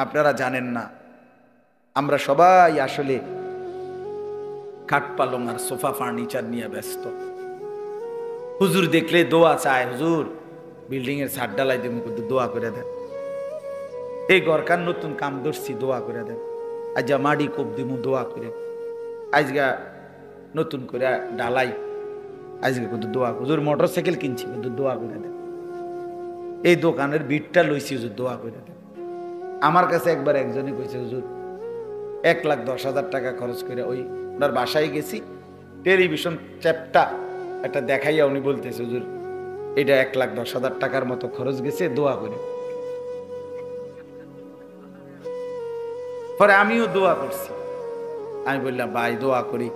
আপনারা জানেন না, আমরা সবাই আসলে খাট পালং আর সোফা ফার্নিচার নিয়ে ব্যস্ত। হুজুর দেখলে দোয়া চায়, হুজুর বিল্ডিং এর ছাদ ঢালাই দেব, কিন্তু দোয়া করে দেন। এই গরকার নতুন কাম ধরছি, দোয়া করে দেন। আজা মাড়ি কোপ দিমু, দোয়া করে। আজগা নতুন করে ডালাই, আজকে কিন্তু দোয়া। হুজুর মোটর সাইকেল কিনছি, কিন্তু দোয়া করে দেন। এই দোকানের বিটটা লইছি, হুজুর দোয়া করে দেন। আমার কাছে একবার একজনই কইছে, হুজুর 1,10,000 টাকা খরচ করে ওই ওনার বাসায় গেছি, টেলিভিশন চ্যাপটা একটা দেখাইয়া উনি বলতেছে, হুজুর এটা 1,10,000 টাকার মতো খরচ গেছে, দোয়া করে। পরে আমিও দোয়া করছি। আমি বললাম, ভাই দোয়া করি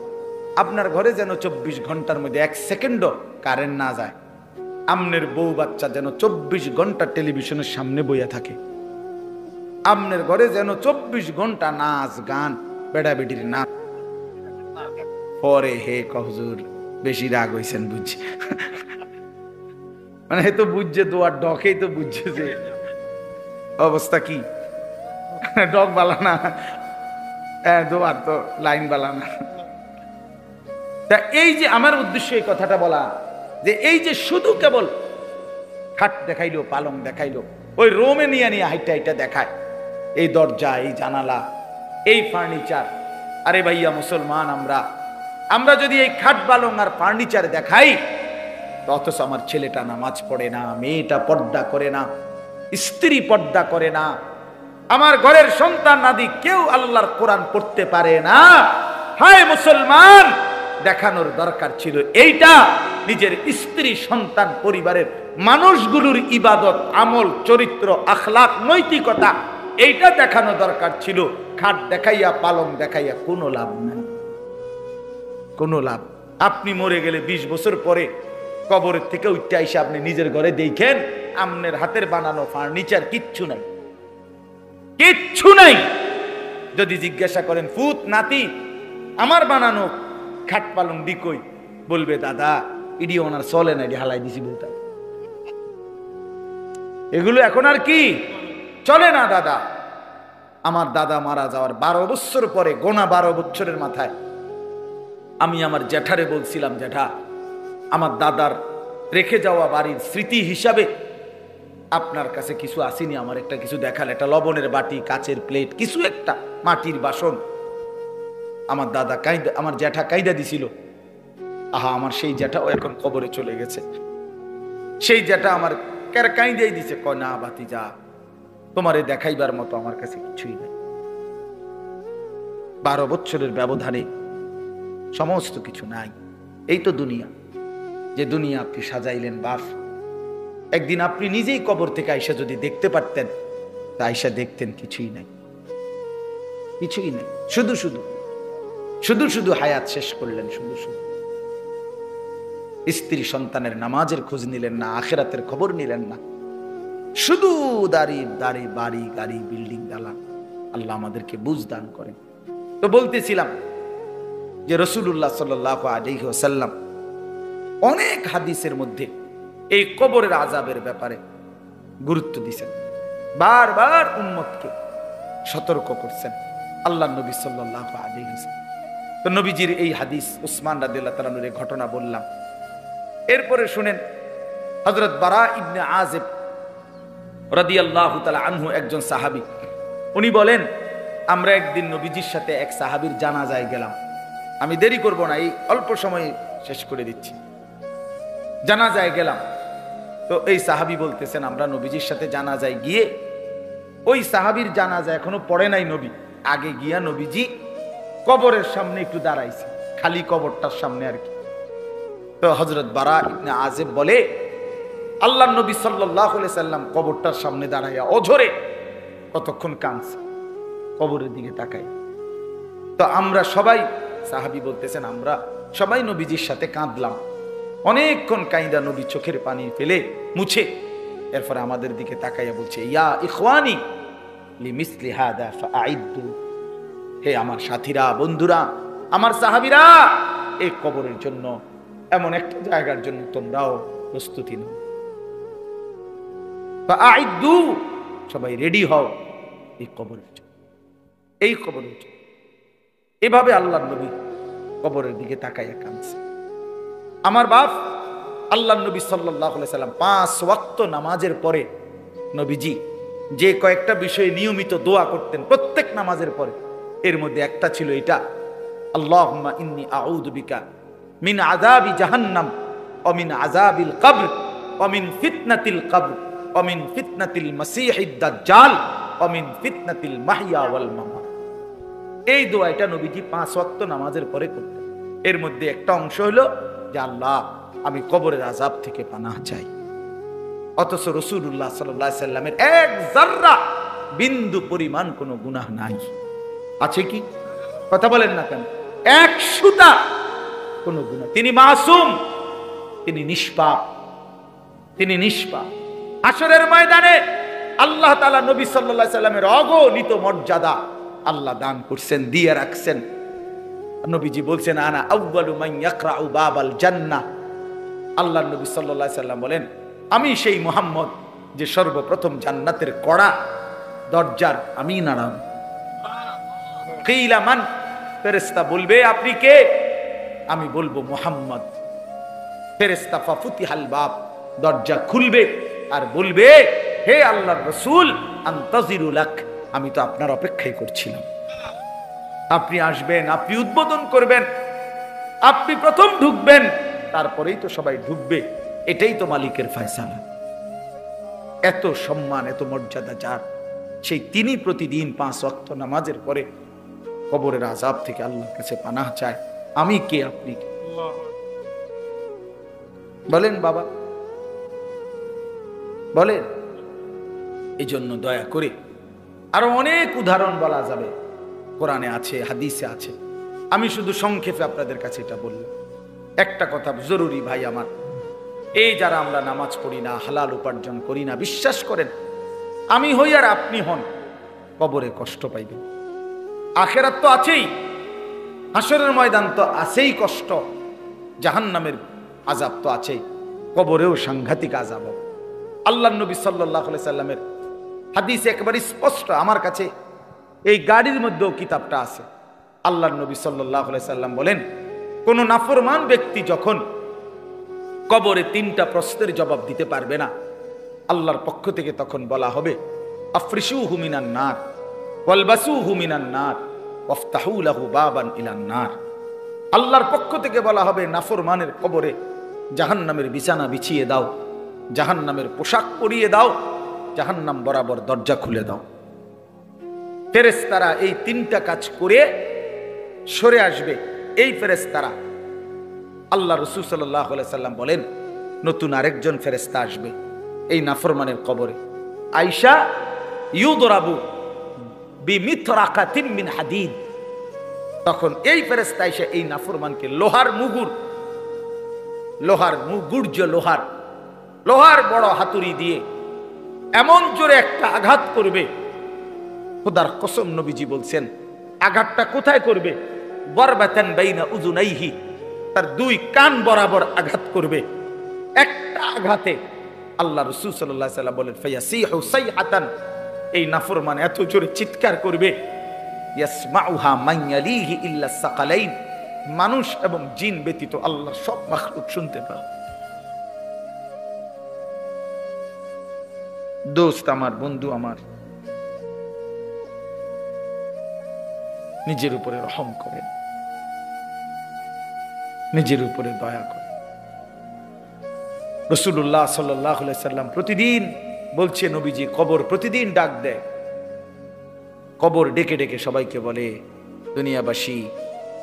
আপনার ঘরে যেন 24 ঘন্টার মধ্যে 1 সেকেন্ডও কারেন্ট না যায়, আমনের বউ বাচ্চা যেন 24 ঘন্টা টেলিভিশনের সামনে বইয়া থাকে, আমনের ঘরে যেন 24 ঘন্টা নাচ গান, বেড়া বেটির নাচ। পরে হে হুজুর বেশি রাগ হইছেন বুঝছি, মানে হে তো বুঝছে, দোয়ার ডকেই তো বুঝছে যে অবস্থা কি, ডক বালানা, দোয়ার তো লাইন বালানা। তা এই যে আমার উদ্দেশ্য এই কথাটা বলা, যে এই যে শুধু কেবল খাট দেখাইলো, পালং দেখাইলো, ওই রোমে নিয়ে নিয়ে হাইটা হাইটা দেখায়, এই দরজা, এই জানালা, এই ফার্নিচার। আরে ভাইয়া মুসলমান, আমরা যদি এই খাট পালং আর ফার্নিচার দেখাই, অথচ আমার ছেলেটা নামাজ পড়ে না, মেয়েটা পর্দা করে না, স্ত্রী পর্দা করে না, আমার ঘরের সন্তান আদি কেউ আল্লাহর কোরআন পড়তে পারে না। হায় মুসলমান, দেখানোর দরকার ছিল এইটা, নিজের স্ত্রী, সন্তান, পরিবারের মানুষগুলোর ইবাদত, আমল, চরিত্র, আখলাক, নৈতিকতা, এইটা দেখানো দরকার ছিল। খাট দেখাইয়া, পালং দেখাইয়া কোনো লাভ নাই, কোনো লাভ। আপনি মরে গেলে 20 বছর পরে কবরের থেকে উঠতে আইসা আপনি নিজের ঘরে দেখেন, আমনের হাতের বানানো ফার্নিচার কিচ্ছু নাই, কিচ্ছু নাই। যদি জিজ্ঞাসা করেন, ফুত নাতি আমার বানানো খাট পালং দিকই, বলবে দাদা ইডি ওনার চলে না, এডি হালাই দিছি বলতে। এগুলো এখন আর কি চলে না দাদা। আমার দাদা মারা যাওয়ার 12 বছর পরে, গোনা 12 বছরের মাথায় আমি আমার জ্যাঠারে বলছিলাম, জ্যাঠা আমার দাদার রেখে যাওয়া বাড়ির স্মৃতি হিসাবে আপনার কাছে কিছু আসেনি, আমার একটা কিছু দেখাল, একটা লবণের বাটি, কাচের প্লেট, কিছু একটা মাটির বাসন। আমার দাদা কাইদা, আমার জ্যাঠা কাইদা দিছিল। আহা, আমার সেই জ্যাঠাও এখন কবরে চলে গেছে। সেই জ্যাঠা আমার কাইদাই দিছে, কয় না ভাতিজা, তোমারে দেখাইবার মতো আমার কাছে কিছুই নেই। 12 বছরের ব্যবধানে সমস্ত কিছু নাই। এই তো দুনিয়া, যে দুনিয়া আপনি সাজাইলেন বাপ। একদিন আপনি নিজেই কবর থেকে আইসা যদি দেখতে পারতেন, তা আইসা দেখতেন কিছুই নাই, কিছুই নেই। শুধু শুধু শুধু শুধু হায়াত শেষ করলেন, শুধু শুধু স্ত্রী সন্তানের নামাজের খোঁজ নিলেন না, আখিরাতের খবর নিলেন না, শুধু দাড়ি দাড়ি, বাড়ি গাড়ি, বিল্ডিং দালান। আল্লাহ আমাদেরকে বুঝ দান করেন। তো বলতেছিলাম যে রাসূলুল্লাহ সাল্লাল্লাহু আলাইহি ওয়াসাল্লাম অনেক হাদিসের মধ্যে এই কবরের আযাবের ব্যাপারে গুরুত্ব দিয়েছেন, বারবার উম্মতকে সতর্ক করছেন আল্লাহর নবী সাল্লাল্লাহু আলাইহি ওয়াসাল্লাম। তো নবীজির এই হাদিস, উসমান রাদিয়াল্লাহু তাআলা এর ঘটনা বললাম। এরপরে শুনেন, হযরত বারা ইবনে আযিব রাদিয়াল্লাহু তাআলা আনহু একজন সাহাবী, উনি বলেন আমরা একদিন নবীজির সাথে এক সাহাবীর জানাজায় গেলাম। আমি দেরি করব না, এই অল্প সময় শেষ করে দিচ্ছি। জানাজায় গেলাম, তো এই সাহাবী বলতেছেন আমরা নবীজির সাথে জানাজায় গিয়ে, ওই সাহাবীর জানাজা এখনো পড়ে নাই নবী, আগে গিয়া নবীজি কবরের সামনে একটু দাঁড়াইছে, খালি কবরটার সামনে আর কি। তো হযরত বারা ইবনে আযিব বলে আল্লাহর নবী সাল্লাল্লাহু আলাইহি সাল্লাম কবরটার সামনে দাঁড়াইয়া অঝরে কতক্ষণ কাঁদছে, কবরের দিকে তাকাই। তো আমরা সবাই, সাহাবী বলতেছেন আমরা সবাই নবীজির সাথে কাঁদলাম, অনেকক্ষণ কাঁদা নবী চোখের পানি ফেলে মুছে এরপরে আমাদের দিকে তাকাইয়া বলছে, ইয়া ইখওয়ানি লিমিসলি হাদা ফাআইদু, হে আমার সাথীরা, বন্ধুরা, আমার সাহাবীরা, এই কবরের জন্য, এমন একটা জায়গার জন্য তোমরাও প্রস্তুতি নাও। ফাআইদু, সবাই রেডি হও এই কবরের জন্য, এই কবরের জন্য। এভাবে আল্লাহর নবী কবরের দিকে তাকাইয়া কাঁদছে। আমার বাপ আল্লাহর নবী সাল্লাল্লাহু আলাইহি সাল্লাম 5 ওয়াক্ত নামাজের পরে নবীজি যে কয়েকটা বিষয়ে নিয়মিত দোয়া করতেন প্রত্যেক নামাজের পরে, এর মধ্যে একটা ছিল এটা, আল্লাহুম্মা ইন্নী আউযু বিকা মিন আযাবি জাহান্নাম ওয়া মিন আযাবিল কবর ওয়া মিন ফিতনাতিল কবর ওয়া মিন ফিতনাতিল মাসীহিদ দাজ্জাল ওয়া মিন ফিতনাতিল মাহইয়া ওয়াল মামাত। এই দোয়াটা নবীজি 5 ওয়াক্ত নামাজের পরে করতেন। এর মধ্যে একটা অংশ হলো যে আল্লাহ আমি কবরের আযাব থেকে পানাহ চাই। অথচ রাসূলুল্লাহ সাল্লাল্লাহু আলাইহি সাল্লামের এক যাররা বিন্দু পরিমাণ কোনো গুনাহ নাই, আছে কি? কথা বলেন না কেন? এক সুতা কোনো গুনাহ, তিনি মাসুম, তিনি নিষ্পাপ, তিনি নিষ্পাপ। হাশরের ময়দানে আল্লাহ তাআলা নবী সাল্লাল্লাহু আলাইহি সাল্লামের অগণিত মর্যাদা আল্লাহ দান করছেন, দিয়ে রাখছেন। নবীজি বলছেন আনা আউয়ালু মান ইয়াকরাউ বাবাল জান্নাহ। আল্লাহর নবী সাল্লাল্লাহু আলাইহি সাল্লাম বলেন আমি সেই মুহাম্মদ যে সর্বপ্রথম জান্নাতের কড়া দরজার আমি নাড়াম। কিলা মান, ফেরেশতা বলবে আপনি কে? আমি বলবো মুহাম্মদ। ফেরেশতা ফাফুতিহাল বাব, দরজা খুলবে আর বলবে হে আল্লাহর রাসূল আনতাজিরু লাক, আমি তো আপনার অপেক্ষাই করছিলাম। আপনি আসবেন, আপনি উদ্বোধন করবেন, আপনি প্রথম ঢুকবেন, তারপরেই তো সবাই ঢুকবে, এটাই তো মালিকের ফয়সালা। এত সম্মান, এত মর্যাদা যার, সেই তিনি প্রতিদিন 5 ওয়াক্ত নামাজের পরে কবরের আযাব থেকে আল্লাহর কাছে পানাহ চায়। আমি কে, আপনি কে? বলেন বাবা, বলেন। এই জন্য দয়া করে আরো অনেক উদাহরণ বলা যাবে, কোরআনে আছে, হাদিসে আছে। আমি শুধু সংক্ষেপে আপনাদের কাছে এটা বললাম। একটা কথা জরুরি ভাই আমার, এই যারা আমরা নামাজ পড়ি না, হালাল উপার্জন করি না, বিশ্বাস করেন আমি হই আর আপনি হন, কবরে কষ্ট পাইবেন। আখিরাত তো আছেই, হাশরের ময়দান তো আছেই কষ্ট, জাহান্নামের আযাব তো আছেই, কবরেও সাংঘাতিক আযাব। আল্লাহর নবী সাল্লাল্লাহু আলাইহি সাল্লামের হাদিস একেবারে স্পষ্ট, আমার কাছে এই গাড়ির মধ্যেও কিতাবটা আছে। আল্লাহর নবী সাল্লাল্লাহু আলাইহি সাল্লাম বলেন, কোন নাফরমান ব্যক্তি যখন কবরে 3টা প্রশ্নের জবাব দিতে পারবে না, আল্লাহর পক্ষ থেকে তখন বলা হবে আফরিশুহু মিনান নার ওয়ালবাসুহু মিনান নার ওয়াফতাহু লাহু বাবান ইলান নার। আল্লাহর পক্ষ থেকে বলা হবে নাফরমানের কবরে জাহান্নামের বিছানা বিছিয়ে দাও, জাহান্নামের পোশাক পরিয়ে দাও, জাহান্নাম বরাবর দরজা খুলে দাও। ফেরেশতারা এই 3টা কাজ করে সরে আসবে। এই ফেরেশতারা, আল্লাহ রাসূল সাল্লাল্লাহু আলাইহি সাল্লাম বলেন, নতুন আরেকজন ফেরেশতা আসবে এই নাফরমানের কবরে। আয়েশা ইউদরাবু বিমিথরাকাতিন মিন হাদিদ। তখন এই ফেরেশতা এসে এই নাফরমানকে লোহার বড় হাতুড়ি দিয়ে এমন জোরে একটা আঘাত করবে, খোদার কসম নবীজি বলছেন, আঘাতটা কোথায় করবে? বরবাতান বাইনা উযুনাইহি, তার 2 কান বরাবর আঘাত করবে। একটা আঘাতে আল্লাহ রাসূল সাল্লাল্লাহু আলাইহি সাল্লাম বলেন, ফায়াসিহু সাইহাতান, এই নাফরমান এত জোরে চিৎকার করবে, ইয়াসমাউহা মান ইয়ালিহি ইল্লা সাকালাইন, মানুষ এবং জিন ব্যতীত আল্লাহর সব মাখলুক শুনতে পাবে। দোস্ত আমার, বন্ধু আমার, নিজের উপরে রহম করেন, নিজের উপরে দয়া করেন। রাসূলুল্লাহ সাল্লাল্লাহু আলাইহি সাল্লাম প্রতিদিন বলছে, নবীজি কবর প্রতিদিন ডাক দেয়। কবর ডেকে ডেকে সবাইকে বলে, দুনিয়াবাসী,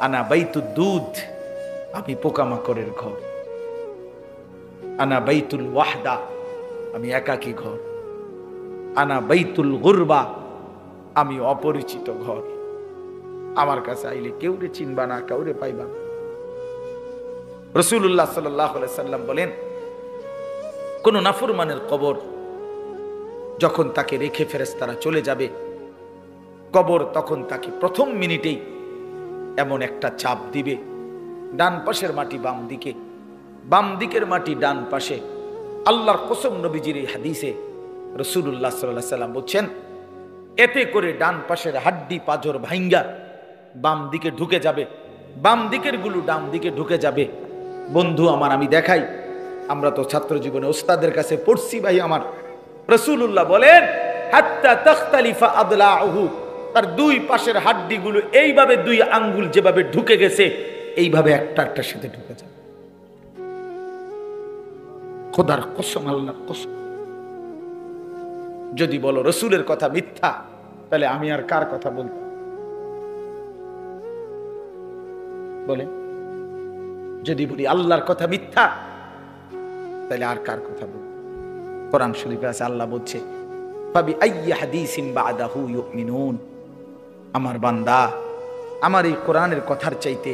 আনা বাইতুদ দুধ, আমি পোকামাকড়ের ঘর। আনা বাইতুল ওয়াহদা, আমি একাকী ঘর। আনা বাইতুল গুরবা, আমি অপরিচিত ঘর। আমার কাছে আইলে কেউরে চিনবা না, কাউরে পাইবা না। রাসূলুল্লাহ সাল্লাল্লাহু আলাইহি সাল্লাম বলেন, কোন নাফরমানের কবর যখন তাকে রেখে ফেরেশতারা চলে যাবে, কবর তখন তাকে প্রথম মিনিটেই এমন একটা চাপ দিবে, ডান পাশের মাটি বাম দিকে, বাম দিকের মাটি ডান পাশে। আল্লাহর কসম, নবীজির এই হাদিসে রাসূলুল্লাহ সাল্লাল্লাহু আলাইহি সাল্লাম বলছেন, এতে করে ডান পাশের হাড্ডি পাঁজর ভাঙ্গা বাম দিকে ঢুকে যাবে, বাম দিকের গুলো ডান দিকে ঢুকে যাবে। বন্ধু আমার, আমি দেখাই, আমরা তো ছাত্র জীবনে ওস্তাদের কাছে পড়ছি ভাই আমার। রাসূলুল্লাহ বলেন, হাত্তা তাখতালিফা আদলাউহু, তার 2 পাশের হাড্ডিগুলো এইভাবে 2 আঙ্গুল যেভাবে ঢুকে গেছে, এইভাবে একটা একটার সাথে ঢুকে যাবে। খোদার কসম, আল্লাহর কসম। যদি বলো রাসূলের কথা মিথ্যা, তাহলে আমি আর কার কথা বলবো? বলে, যদি বলি আল্লাহর কথা মিথ্যা, তাহলে আর কার কথা বলবো? কোরআন শরীফে আছে, আল্লাহ বলছে, ফাবি আইয়ি হাদিসিন বাদাহু ইউমিনুন। আমার বান্দা, আমার এই কোরআনের কথার চাইতে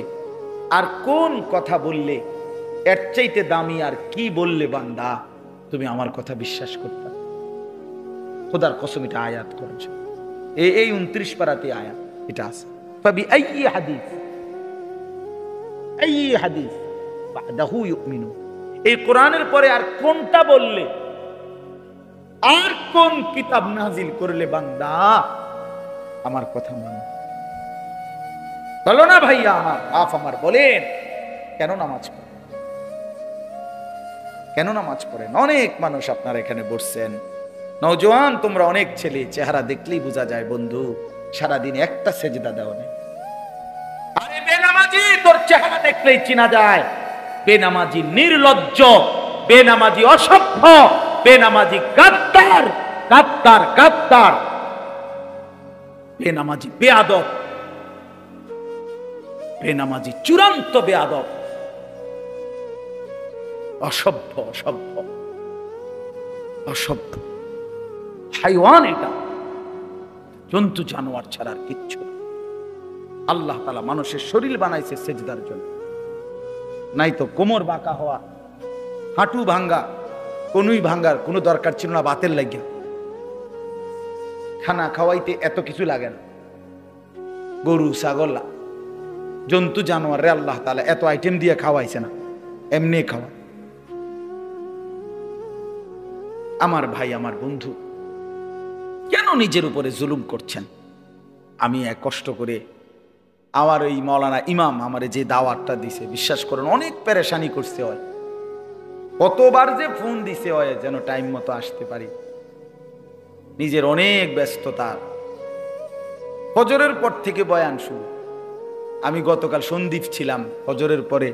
আর কোন কথা বললে, এর চাইতে দামি আর কি বললে বান্দা তুমি আমার কথা বিশ্বাস করতে? খোদার কসম, এটা আয়াত করেছ, এই 29 পারাতে আয়াত এটা আছে। ফাবি আইয়ি হাদিস বাদাহু ইউমিনুন। এই কোরআনের পরে আর কোনটা বললে, আর কোন কিতাব নাজিল করলে বান্দা আমার কথা মানে? বলো না ভাইয়া আমার, বাপ আমার, বলেন কেন নামাজ পড়েন? কেন নামাজ পড়েন? অনেক মানুষ আপনারা এখানে বসছেন, নওজোয়ান তোমরা, অনেক ছেলে, চেহারা দেখলেই বোঝা যায় বন্ধু সারাদিন একটা সেজদা দাও না। আরে বেনামাজি, তোর চেহারা দেখলেই চিনা যায়। বেনামাজি নির্লজ্জ, বেনামাজি অসভ্য, বেনামাজি গাদ্দার, গাদ্দার, গাদ্দার, বেনামাজি বেয়াদব, বেনামাজি চূড়ান্ত বেয়াদব, অসভ্য, অসভ্য, অসভ্য, হাইওয়ান। এটা জন্তু জানোয়ার ছাড়ার কিচ্ছু না। আল্লাহ তাআলা মানুষের শরীর বানাইছে সেজদার জন্য, নাই তো কোমর বাঁকা হওয়া, হাঁটু ভাঙ্গা, কোনুই ভাঙ্গার কোনো দরকার ছিল না বাতের লাগিয়া। খানা খাওয়াইতে এত কিছু লাগে না। গরু, ছাগল, জন্তু জানোয়ারে আল্লাহ তাআলা এত আইটেম দিয়ে খাওয়াইছে না, এমনি খাওয়া। আমার ভাই, আমার বন্ধু, কেন নিজের উপরে জুলুম করছেন? আমি এক কষ্ট করে আমার ওই মৌলানা ইমাম আমারে যে দাওয়াতটা দিছে, বিশ্বাস করুন অনেক পেরেশানি করছে হয়, কতবার যে ফোন দিছে হয় যেন টাইম মতো আসতে পারি। নিজের অনেক ব্যস্ততা, ফজরের পর থেকে বয়ান শুরু। আমি গতকাল সন্দ্বীপ ছিলাম, ফজরের পরে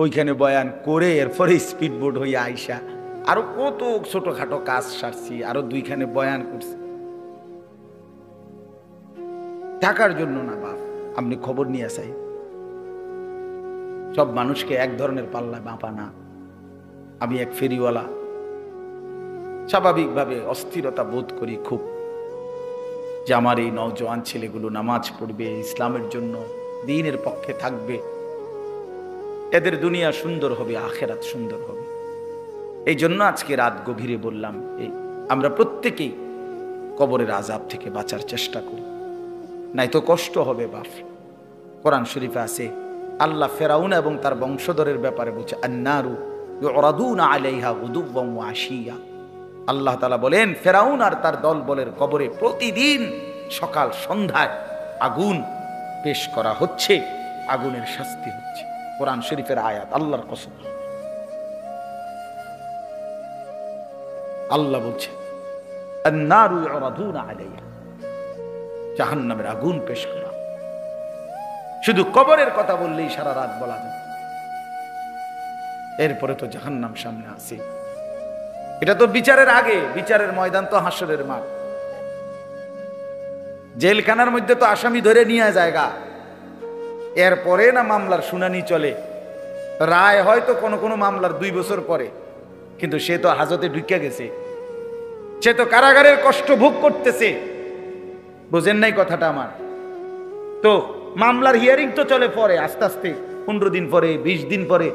ওইখানে বয়ান করে এরপরে স্পিডবোট হইয়া আইসা আরো কত ছোটখাটো কাজ সারছি, আরো দুইখানে বয়ান করছি। টাকার জন্য না বাপ, আপনি খবর নিয়ে চাই, সব মানুষকে এক ধরনের পাল্লায় মাপা না। আমি এক ফেরিওয়ালা, স্বাভাবিকভাবে অস্থিরতা বোধ করি খুব, যে আমার এই নওজোয়ান ছেলেগুলো নামাজ পড়বে, ইসলামের জন্য দ্বীনের পক্ষে থাকবে, এদের দুনিয়া সুন্দর হবে, আখেরাত সুন্দর হবে। এই জন্য আজকে রাত গভীরে বললাম, এই আমরা প্রত্যেকেই কবরের আযাব থেকে বাঁচার চেষ্টা করি, নাই তো কষ্ট হবে বাপ। কোরআন শরীফে আছে, আল্লাহ ফেরাউন এবং তার বংশধরের ব্যাপারে বলছে, আন্নারু ইউরাদুনা আলাইহা গুদুওয়ান ওয়া আশিয়া। আল্লাহ তাআলা বলেন, ফেরাউন আর তার দল বলের কবরে প্রতিদিন সকাল সন্ধ্যায় আগুন পেশ করা হচ্ছে, আগুনের শাস্তি হচ্ছে। কোরআন শরীফের আয়াত, আল্লাহর কসম। আল্লাহ বলছে, আন্নারু ইউরাদুনা আলাইহা, জাহান্নামের আগুন পেশ করা। শুধু কবরের কথা বললেই সারা রাত বলা যায়, এরপরে তো জাহান্নাম সামনে আছে। এটা তো বিচারের আগে, বিচারের ময়দান তো হাসরের মাঠ। জেলখানার মধ্যে তো আসামি ধরে নিয়ে জায়গা, এরপরে না মামলার শুনানি চলে। রায় হয়তো কোনো কোনো মামলার 2 বছর পরে, কিন্তু সে তো হাজতে ঢুকে গেছে, সে তো কারাগারের কষ্ট ভোগ করতেছে। বুঝেন নাই কথাটা আমার? তো মামলার হিয়ারিং তো চলে পরে, আস্তে আস্তে 15 দিন পরে, 20 দিন পরে,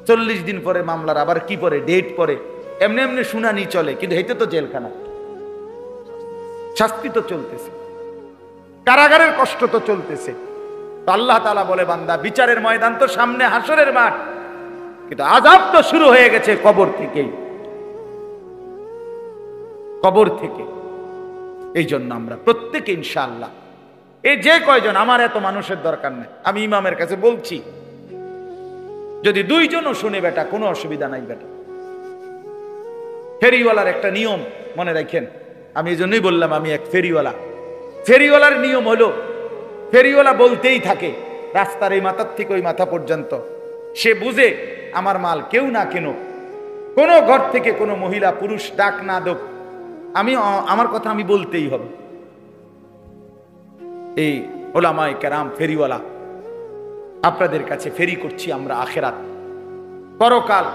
40 দিন পরে মামলার আবার কি পরে ডেট পরে, এমনি এমনি শুনানি চলে। কিন্তু হেতে তো জেলখানা, শাস্তি তো চলতেছে, কারাগারের কষ্ট তো চলতেছে। তো আল্লাহ তাআলা বলে, বান্দা বিচারের ময়দান তো সামনে, হাসরের মাঠ, কিন্তু আযাব তো শুরু হয়ে গেছে কবর থেকেই, কবর থেকে। এই জন্য আমরা প্রত্যেকে ইনশাআল্লাহ, এই যে কয়জন, আমার এত মানুষের দরকার নেই, আমি ইমামের কাছে বলছি, যদি 2 জনও শুনে বেটা কোনো অসুবিধা নাই বেটা। ফেরিওয়ালার একটা নিয়ম মনে রাখেন, আমি এই জন্যই বললাম আমি এক ফেরিওয়ালা। ফেরিওয়ালার নিয়ম হলো, ফেরিওয়ালা বলতেই থাকে রাস্তার এই মাথার থেকে ওই মাথা পর্যন্ত, সে বুঝে আমার মাল কেউ না কেন, কোনো ঘর থেকে কোনো মহিলা পুরুষ ডাক না দোক, আমি আমার কথা আমি বলতেই হবে। এই ওলামায়ে কেরাম ফেরিওয়ালা, আপনাদের কাছে ফেরি করছি আমরা আখেরাত, পরকাল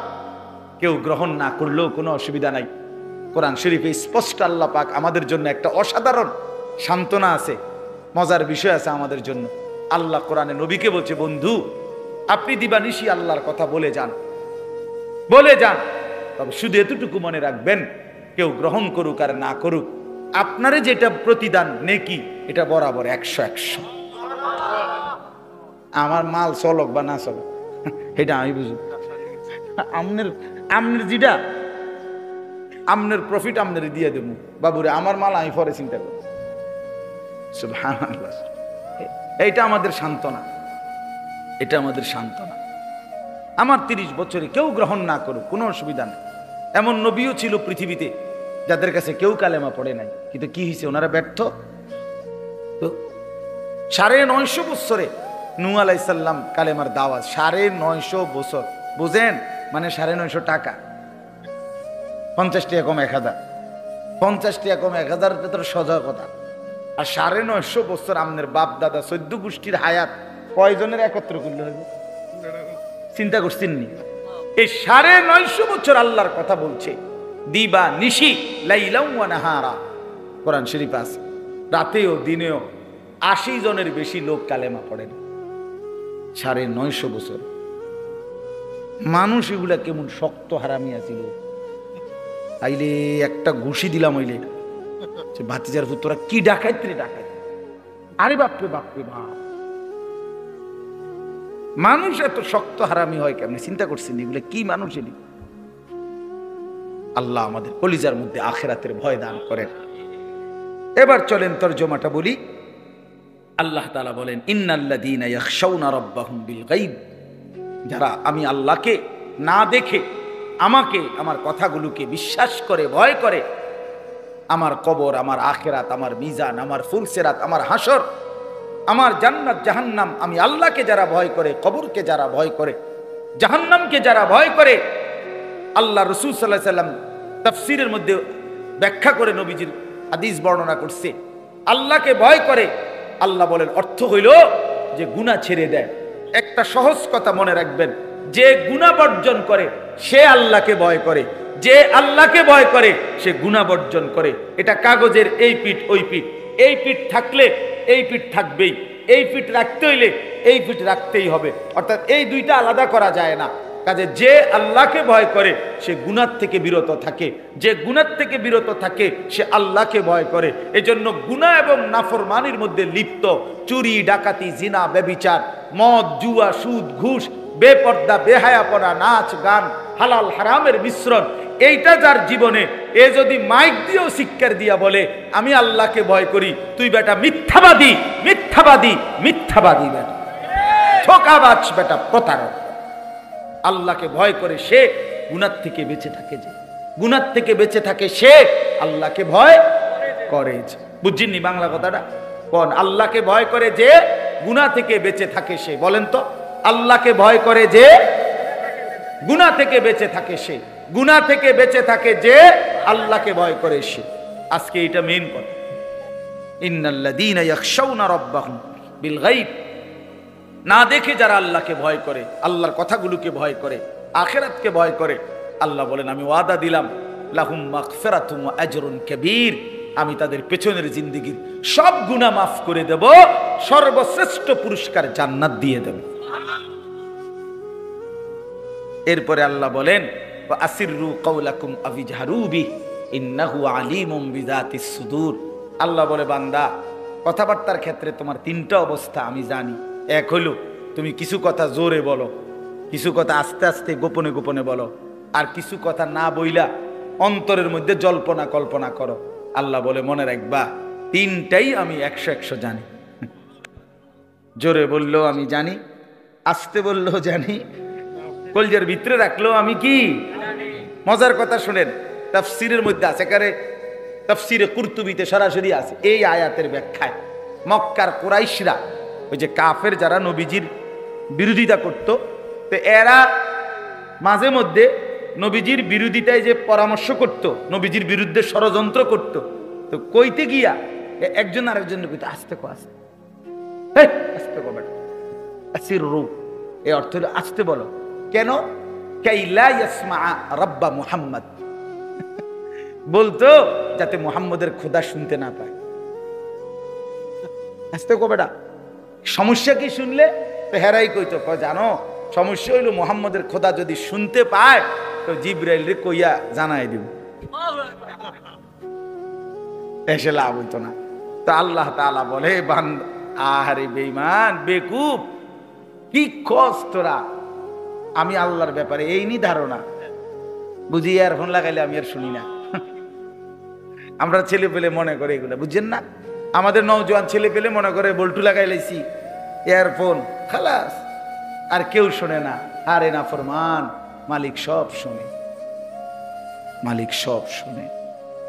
কেউ গ্রহণ না করলেও কোনো অসুবিধা নাই। কোরআন শরীফে স্পষ্ট আল্লাহ পাক আমাদের জন্য একটা অসাধারণ সান্ত্বনা আছে, মজার বিষয় আছে আমাদের জন্য। আল্লাহ কোরআনে নবীকে বলছে, বন্ধু আপনি দিবানিশি আল্লাহর কথা বলে যান, বলে যান, তবে শুধু এতটুকু মনে রাখবেন, কেউ গ্রহণ করুক আর না করুক, আপনারে যেটা প্রতিদান নেকি এটা বরাবর 100-100। আমার মাল চলক বা না চলক এটা আমি বুঝি, আমনের যেটা আমনের প্রফিট আমনের দিয়ে দেবো বাবুরে, আমার মাল আমি পরে চিন্তা করব। সুবহানাল্লাহ, এইটা আমাদের সান্ত্বনা, এটা আমাদের সান্ত্বনা। আমার 30 বছরে কেউ গ্রহণ না করুক কোনো অসুবিধা নেই। এমন নবীও ছিল পৃথিবীতে যাদের কাছে কেউ কালেমা পড়ে নাই, কিন্তু কি হয়েছে, ওনারা ব্যর্থ। তো 950 বছরে নূহ আলাইহিস সালাম কালেমার দাওয়াত, 950 বছর, বুঝেন মানে 950 টাকা। 50 টাকা কম 1000, 50 টাকা কম 1000 তো সোজা কথা। আর 950 বছর আমনের বাপ দাদা 14 গোষ্ঠীর হায়াত কয়জনের একত্র করলে হবে? চিন্তা করছেন নি? এই 950 বছর আল্লাহর কথা বলছে, দিবা নিশি লাইলা ওয়া নাহারা। কোরআন শরীফ আছে, রাতেও দিনেও 80 জনের বেশি লোক কালেমা পড়ে না। 950 বছর মানুষ এগুলা কেমন শক্ত হারামি আছিল। আইলে একটা ঘুষি দিলাম, হইলে ভাতিজার পুত্রা কি ডাকাইত রে ডাকাইত, আরে বাপরে বাপরে বাপ, মানুষ এত শক্ত হারামি হয় কেমনে? চিন্তা করছেন এগুলো কি মানুষ? আল্লাহ আমাদের কলিজার মধ্যে আখিরাতের ভয় দান করেন। এবার চলেন তরজমাটা বলি। আল্লাহ তাআলা বলেন, ইন্নাল্লাযীনা ইয়াখশাউনা রাব্বাহুম বিল গায়ব, যারা আমি আল্লাহকে না দেখে আমাকে, আমার কথাগুলোকে বিশ্বাস করে, ভয় করে, আমার কবর, আমার আখিরাত, আমার মিজান, আমার ফুলসিরাত, আমার হাসর, আমার জান্নাত জাহান্নাম, আমি আল্লাহকে যারা ভয় করে, কবরকে যারা ভয় করে, জাহান্নামকে যারা ভয় করে, আল্লাহ রাসূল সাল্লাল্লাহু আলাইহি সাল্লাম তাফসীরের মধ্যে ব্যাখ্যা করে নবীজির হাদিস বর্ণনা করছে, আল্লাহকে ভয় করে, আল্লাহ বলেন অর্থ হইল যে গুনাহ ছেড়ে দেয়। একটা সহজ কথা মনে রাখবেন, যে গুনাহ বর্জন করে সে আল্লাহকে ভয় করে, যে আল্লাহকে ভয় করে সে গুনাহ বর্জন করে। এটা কাগজের এই পিঠ ওই পিঠ, এই পিঠ থাকলে এই পিঠ থাকবেই, এই পিঠ রাখতে হইলে এই পিঠ রাখতেই হবে, অর্থাৎ এই দুইটা আলাদা করা যায় না। কাজে যে আল্লাহকে ভয় করে সে গুনাহ থেকে বিরত থাকে, যে গুনাহ থেকে বিরত থাকে সে আল্লাহকে ভয় করে। এজন্য গুনাহ এবং নাফরমানির মধ্যে লিপ্ত চুরি, ডাকাতি, জিনা, ব্যভিচার, মদ, জুয়া, সুদ, ঘুষ, বেপর্দা, বেহায়াপনা, নাচ, গান, হালাল হারামের মিশ্রণ, এইটা যার জীবনে, এ যদি মাইক দিয়েও শিক্ষার দিয়া বলে আমি আল্লাহকে ভয় করি, তুই বেটা মিথ্যাবাদী, মিথ্যাবাদী, মিথ্যাবাদী বেটা, ঠকাবাজ বেটা, প্রতারক। আল্লাহকে ভয় করে সে গুনাহ থেকে বেঁচে থাকে, যে গুনাহ থেকে বেঁচে থাকে সে আল্লাহকে ভয় করে। বুঝছেননি বাংলা কথাটা? কোন আল্লাহকে ভয় করে যে গুনাহ থেকে বেঁচে থাকে সে, বলেন তো? আল্লাহকে ভয় করে যে গুনাহ থেকে বেঁচে থাকে সে, গুনাহ থেকে বেঁচে থাকে যে আল্লাহকে ভয় করে সে। আজকে এটা মেইন কথা। ইন্নাল্লাযীনা ইয়াখশাউনা রাব্বাহুম বিল গায়ব, না দেখে যারা আল্লাহকে ভয় করে, আল্লাহর কথাগুলোকে ভয় করে, আখিরাতকে ভয় করে, আল্লাহ বলেন আমি ওয়াদা দিলাম লাহুম মাগফিরাতুম ওয়া আজরুন কাবীর, আমি তাদের পেছনের জিন্দেগীর সব গুনাহ মাফ করে দেব, সর্বশ্রেষ্ঠ পুরস্কার জান্নাত দিয়ে দেব। এরপরে আল্লাহ বলেন ওয়া আসিররু কাওলাকুম আও ইজহারু বিহি ইন্নাহু আলিমুম বিযাতিস সুদূর। আল্লাহ বলে বান্দা, কথাবার্তার ক্ষেত্রে তোমার তিনটা অবস্থা আমি জানি। এক হলো তুমি কিছু কথা জোরে বলো, কিছু কথা আস্তে আস্তে গোপনে গোপনে বলো, আর কিছু কথা না বইলা অন্তরের মধ্যে জল্পনা কল্পনা করো। আল্লাহ বলে মনে রাখবা তিনটাই আমি 100 জানি। জোরে বললেও আমি জানি, আস্তে বললেও জানি, কলজের ভিতরে রাখলেও আমি কি মজার কথা শুনেন, তাফসীরের মধ্যে আছে, কারে তাফসীরে কুরতুবীতে সরাসরি আছে এই আয়াতের ব্যাখ্যায়। মক্কার কুরাইশরা, ওই যে কাফের যারা নবীজির বিরোধিতা করত, তো এরা মাঝে মধ্যে নবীজির বিরোধিতায় যে পরামর্শ করত, নবীজির বিরুদ্ধে ষড়যন্ত্র করত, তো কইতে গিয়া একজন আরেকজন কইতে আস্তে কো, আস্তে আস্তে কো বেটা, আসিররু, এই অর্থ হলো আস্তে বলো। কেন? কাইলা ইয়াসমা রাব্বা মুহাম্মদ, বলতো যাতে মুহাম্মদের খোদা শুনতে না পায়। আস্তে কো বেটা, সমস্যা কি শুনলে? তো হেরাই কইতো, জানো সমস্যা হইলো মুহাম্মদের খোদা যদি শুনতে পায় তো জিবরাইল রে কইয়া জানাই দিব, এসে লাভ হইতো না। তো আল্লাহ তাআলা বলে বান্দা, আহারে বেঈমান, বেকুব, কি খোঁজ তোরা, আমি আল্লাহর ব্যাপারে এই নি ধারণা, বুঝি ইয়ারফোন লাগাইলে আমি আর শুনি না। আমরা ছেলে পেলে মনে করে এগুলো, বুঝছেন না? আমাদের নওজোয়ান ছেলে পেলে মনে করে বল্টু লাগাই লাইছি, ইয়ারফোন খালাস, আর কেউ শোনে না। আরে না ফরমান, মালিক সব শোনে, মালিক সব শোনে।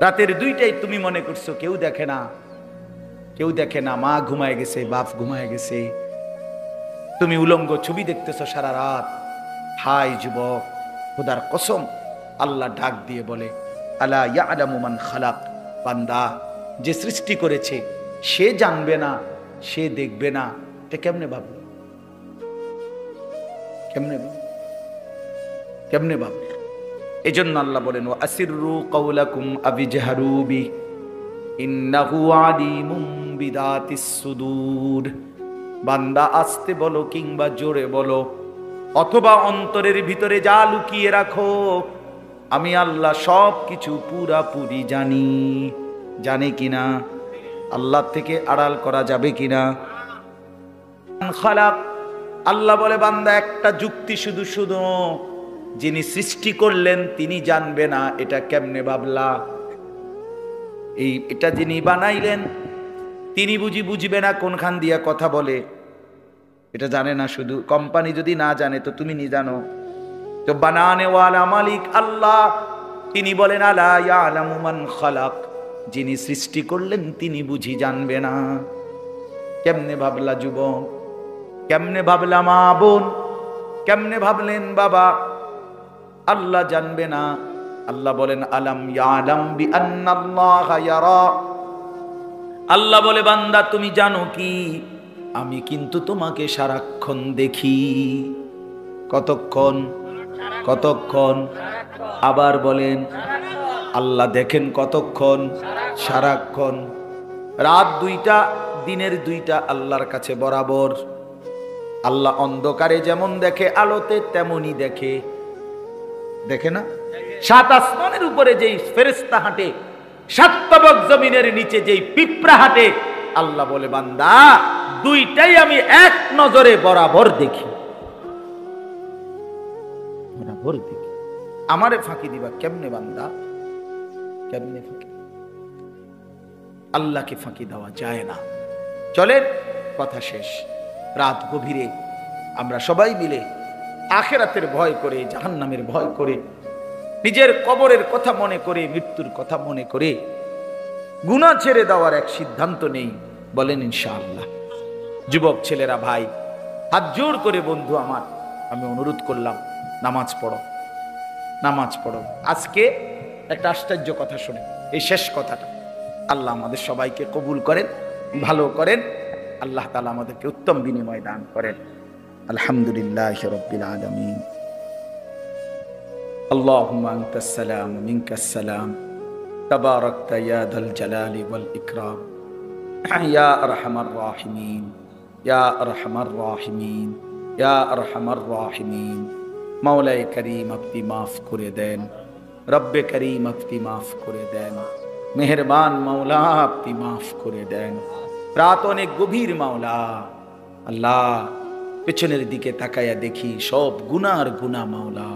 রাতের 2টায় তুমি মনে করছো কেউ দেখে না, কেউ দেখে না, মা ঘুমায় গেছে, বাপ ঘুমায় গেছে, তুমি উলঙ্গ ছবি দেখতেছো সারা রাত। হাই যুবক, খোদার কসম, আল্লাহ ডাক দিয়ে বলে আলা ইয়ালামু মান খালাক, বান্দা যে সৃষ্টি করেছে সে জানবে না, সে দেখবে না, এটা কেমনে ভাববে? কেমনে ভাববে? কেমনে ভাববে? এই জন্য আল্লাহ বলেন ওয়া আসিররু কাওলাকুম আও ইজহারু বিহি ইন্নাহু আলিমুম বিযাতিস সুদূর। বান্দা আস্তে বলো কিংবা জোরে বলো, অথবা অন্তরের ভিতরে যা লুকিয়ে রাখো, আমি আল্লাহ সব কিছু পুরাপুরি জানি। জানে কিনা? আল্লাহ থেকে আড়াল করা যাবে কিনা? খালাক, আল্লাহ বলে বান্দা একটা যুক্তি শুধু শুধু, যিনি সৃষ্টি করলেন তিনি জানবে না, এটা কেমনে ভাবলা? এটা যিনি বানাইলেন তিনি বুঝবে না কোনখান দিয়া কথা বলে, এটা জানে না। শুধু কোম্পানি যদি না জানে তো তুমি নি জানো? তো বানানে ওয়ালা মালিক আল্লাহ, তিনি বলেন আলা ইয়ালামু মান খালাক, যিনি সৃষ্টি করলেন তিনি বুঝি জানবে না। কেমনে ভাবলা যুবক? কেমনে ভাবলা মা বোন? কেমনে ভাবলেন বাবা? আল্লাহ জানবে না? আল্লাহ বলেন আলাম ইয়ালাম বিআন্নাল্লাহা ইয়ারা, আল্লাহ বলে বান্দা তুমি জানো কি আমি কিন্তু তোমাকে সারাক্ষণ দেখি। কতক্ষণ? কতক্ষণ? আবার বলেন আল্লাহ দেখেন কতক্ষণ? সারাক্ষণ। রাত 2টা দিনের 2টা আল্লাহর কাছে বরাবর। আল্লাহ অন্ধকারে যেমন দেখে আলোতে তেমনই দেখে, দেখে না? 7 আসমানের উপরে যেই ফেরেশতা হাঁটে, 7 তবক জমিনের নিচে যেই পিঁপড়া হাঁটে, আল্লাহ বলে বান্দা 2টাই আমি এক নজরে বরাবর দেখি, বরাবর দেখি। আমারে ফাঁকি দিবা কেমনে বান্দা? কেমনে ফাঁকি? আল্লাহকে ফাঁকি দেওয়া যায় না। চলেন কথা শেষ। রাত গভীরে আমরা সবাই মিলে আখিরাতের ভয় করে, জাহান্নামের ভয় করে, নিজের কবরের কথা মনে করে, মৃত্যুর কথা মনে করে গুনাহ ছেড়ে দেওয়ার এক সিদ্ধান্ত নেই। বলেন ইনশাআল্লাহ। যুবক ছেলেরা, ভাই, হাত জোর করে বন্ধু আমার আমি অনুরোধ করলাম, নামাজ পড়ো, নামাজ পড়ো। আজকে একটা আশ্চর্য কথা শুনে, এই শেষ কথাটা আল্লাহ আমাদের সবাইকে কবুল করেন, ভালো করেন। আল্লাহ তাআলা আমাদেরকে উত্তম বিনিময় দান করেন। আলহামদুলিল্লাহি রাব্বিল আলামিন। আল্লাহুম্মা আনতাস সালাম ওয়া মিনকাস সালাম, তাবারাকতা ইয়া যাল জালালি ওয়াল ইকরাম, ইয়া আরহামার রাহিমিন, ইয়া আরহামার রাহিমিন, ইয়া আরহামার রাহিমিন। মাওলায়ে করিম আপনি মাফ করে দেন, রব্বে করিম আপনি মাফ করে দেন, মেহেরবান মাওলা আপনি মাফ করে দেন। রাত অনেক গভীর মাওলা, আল্লাহ পেছনের দিকে তাকায়া দেখি সব গুনার গুনাহ মাওলা।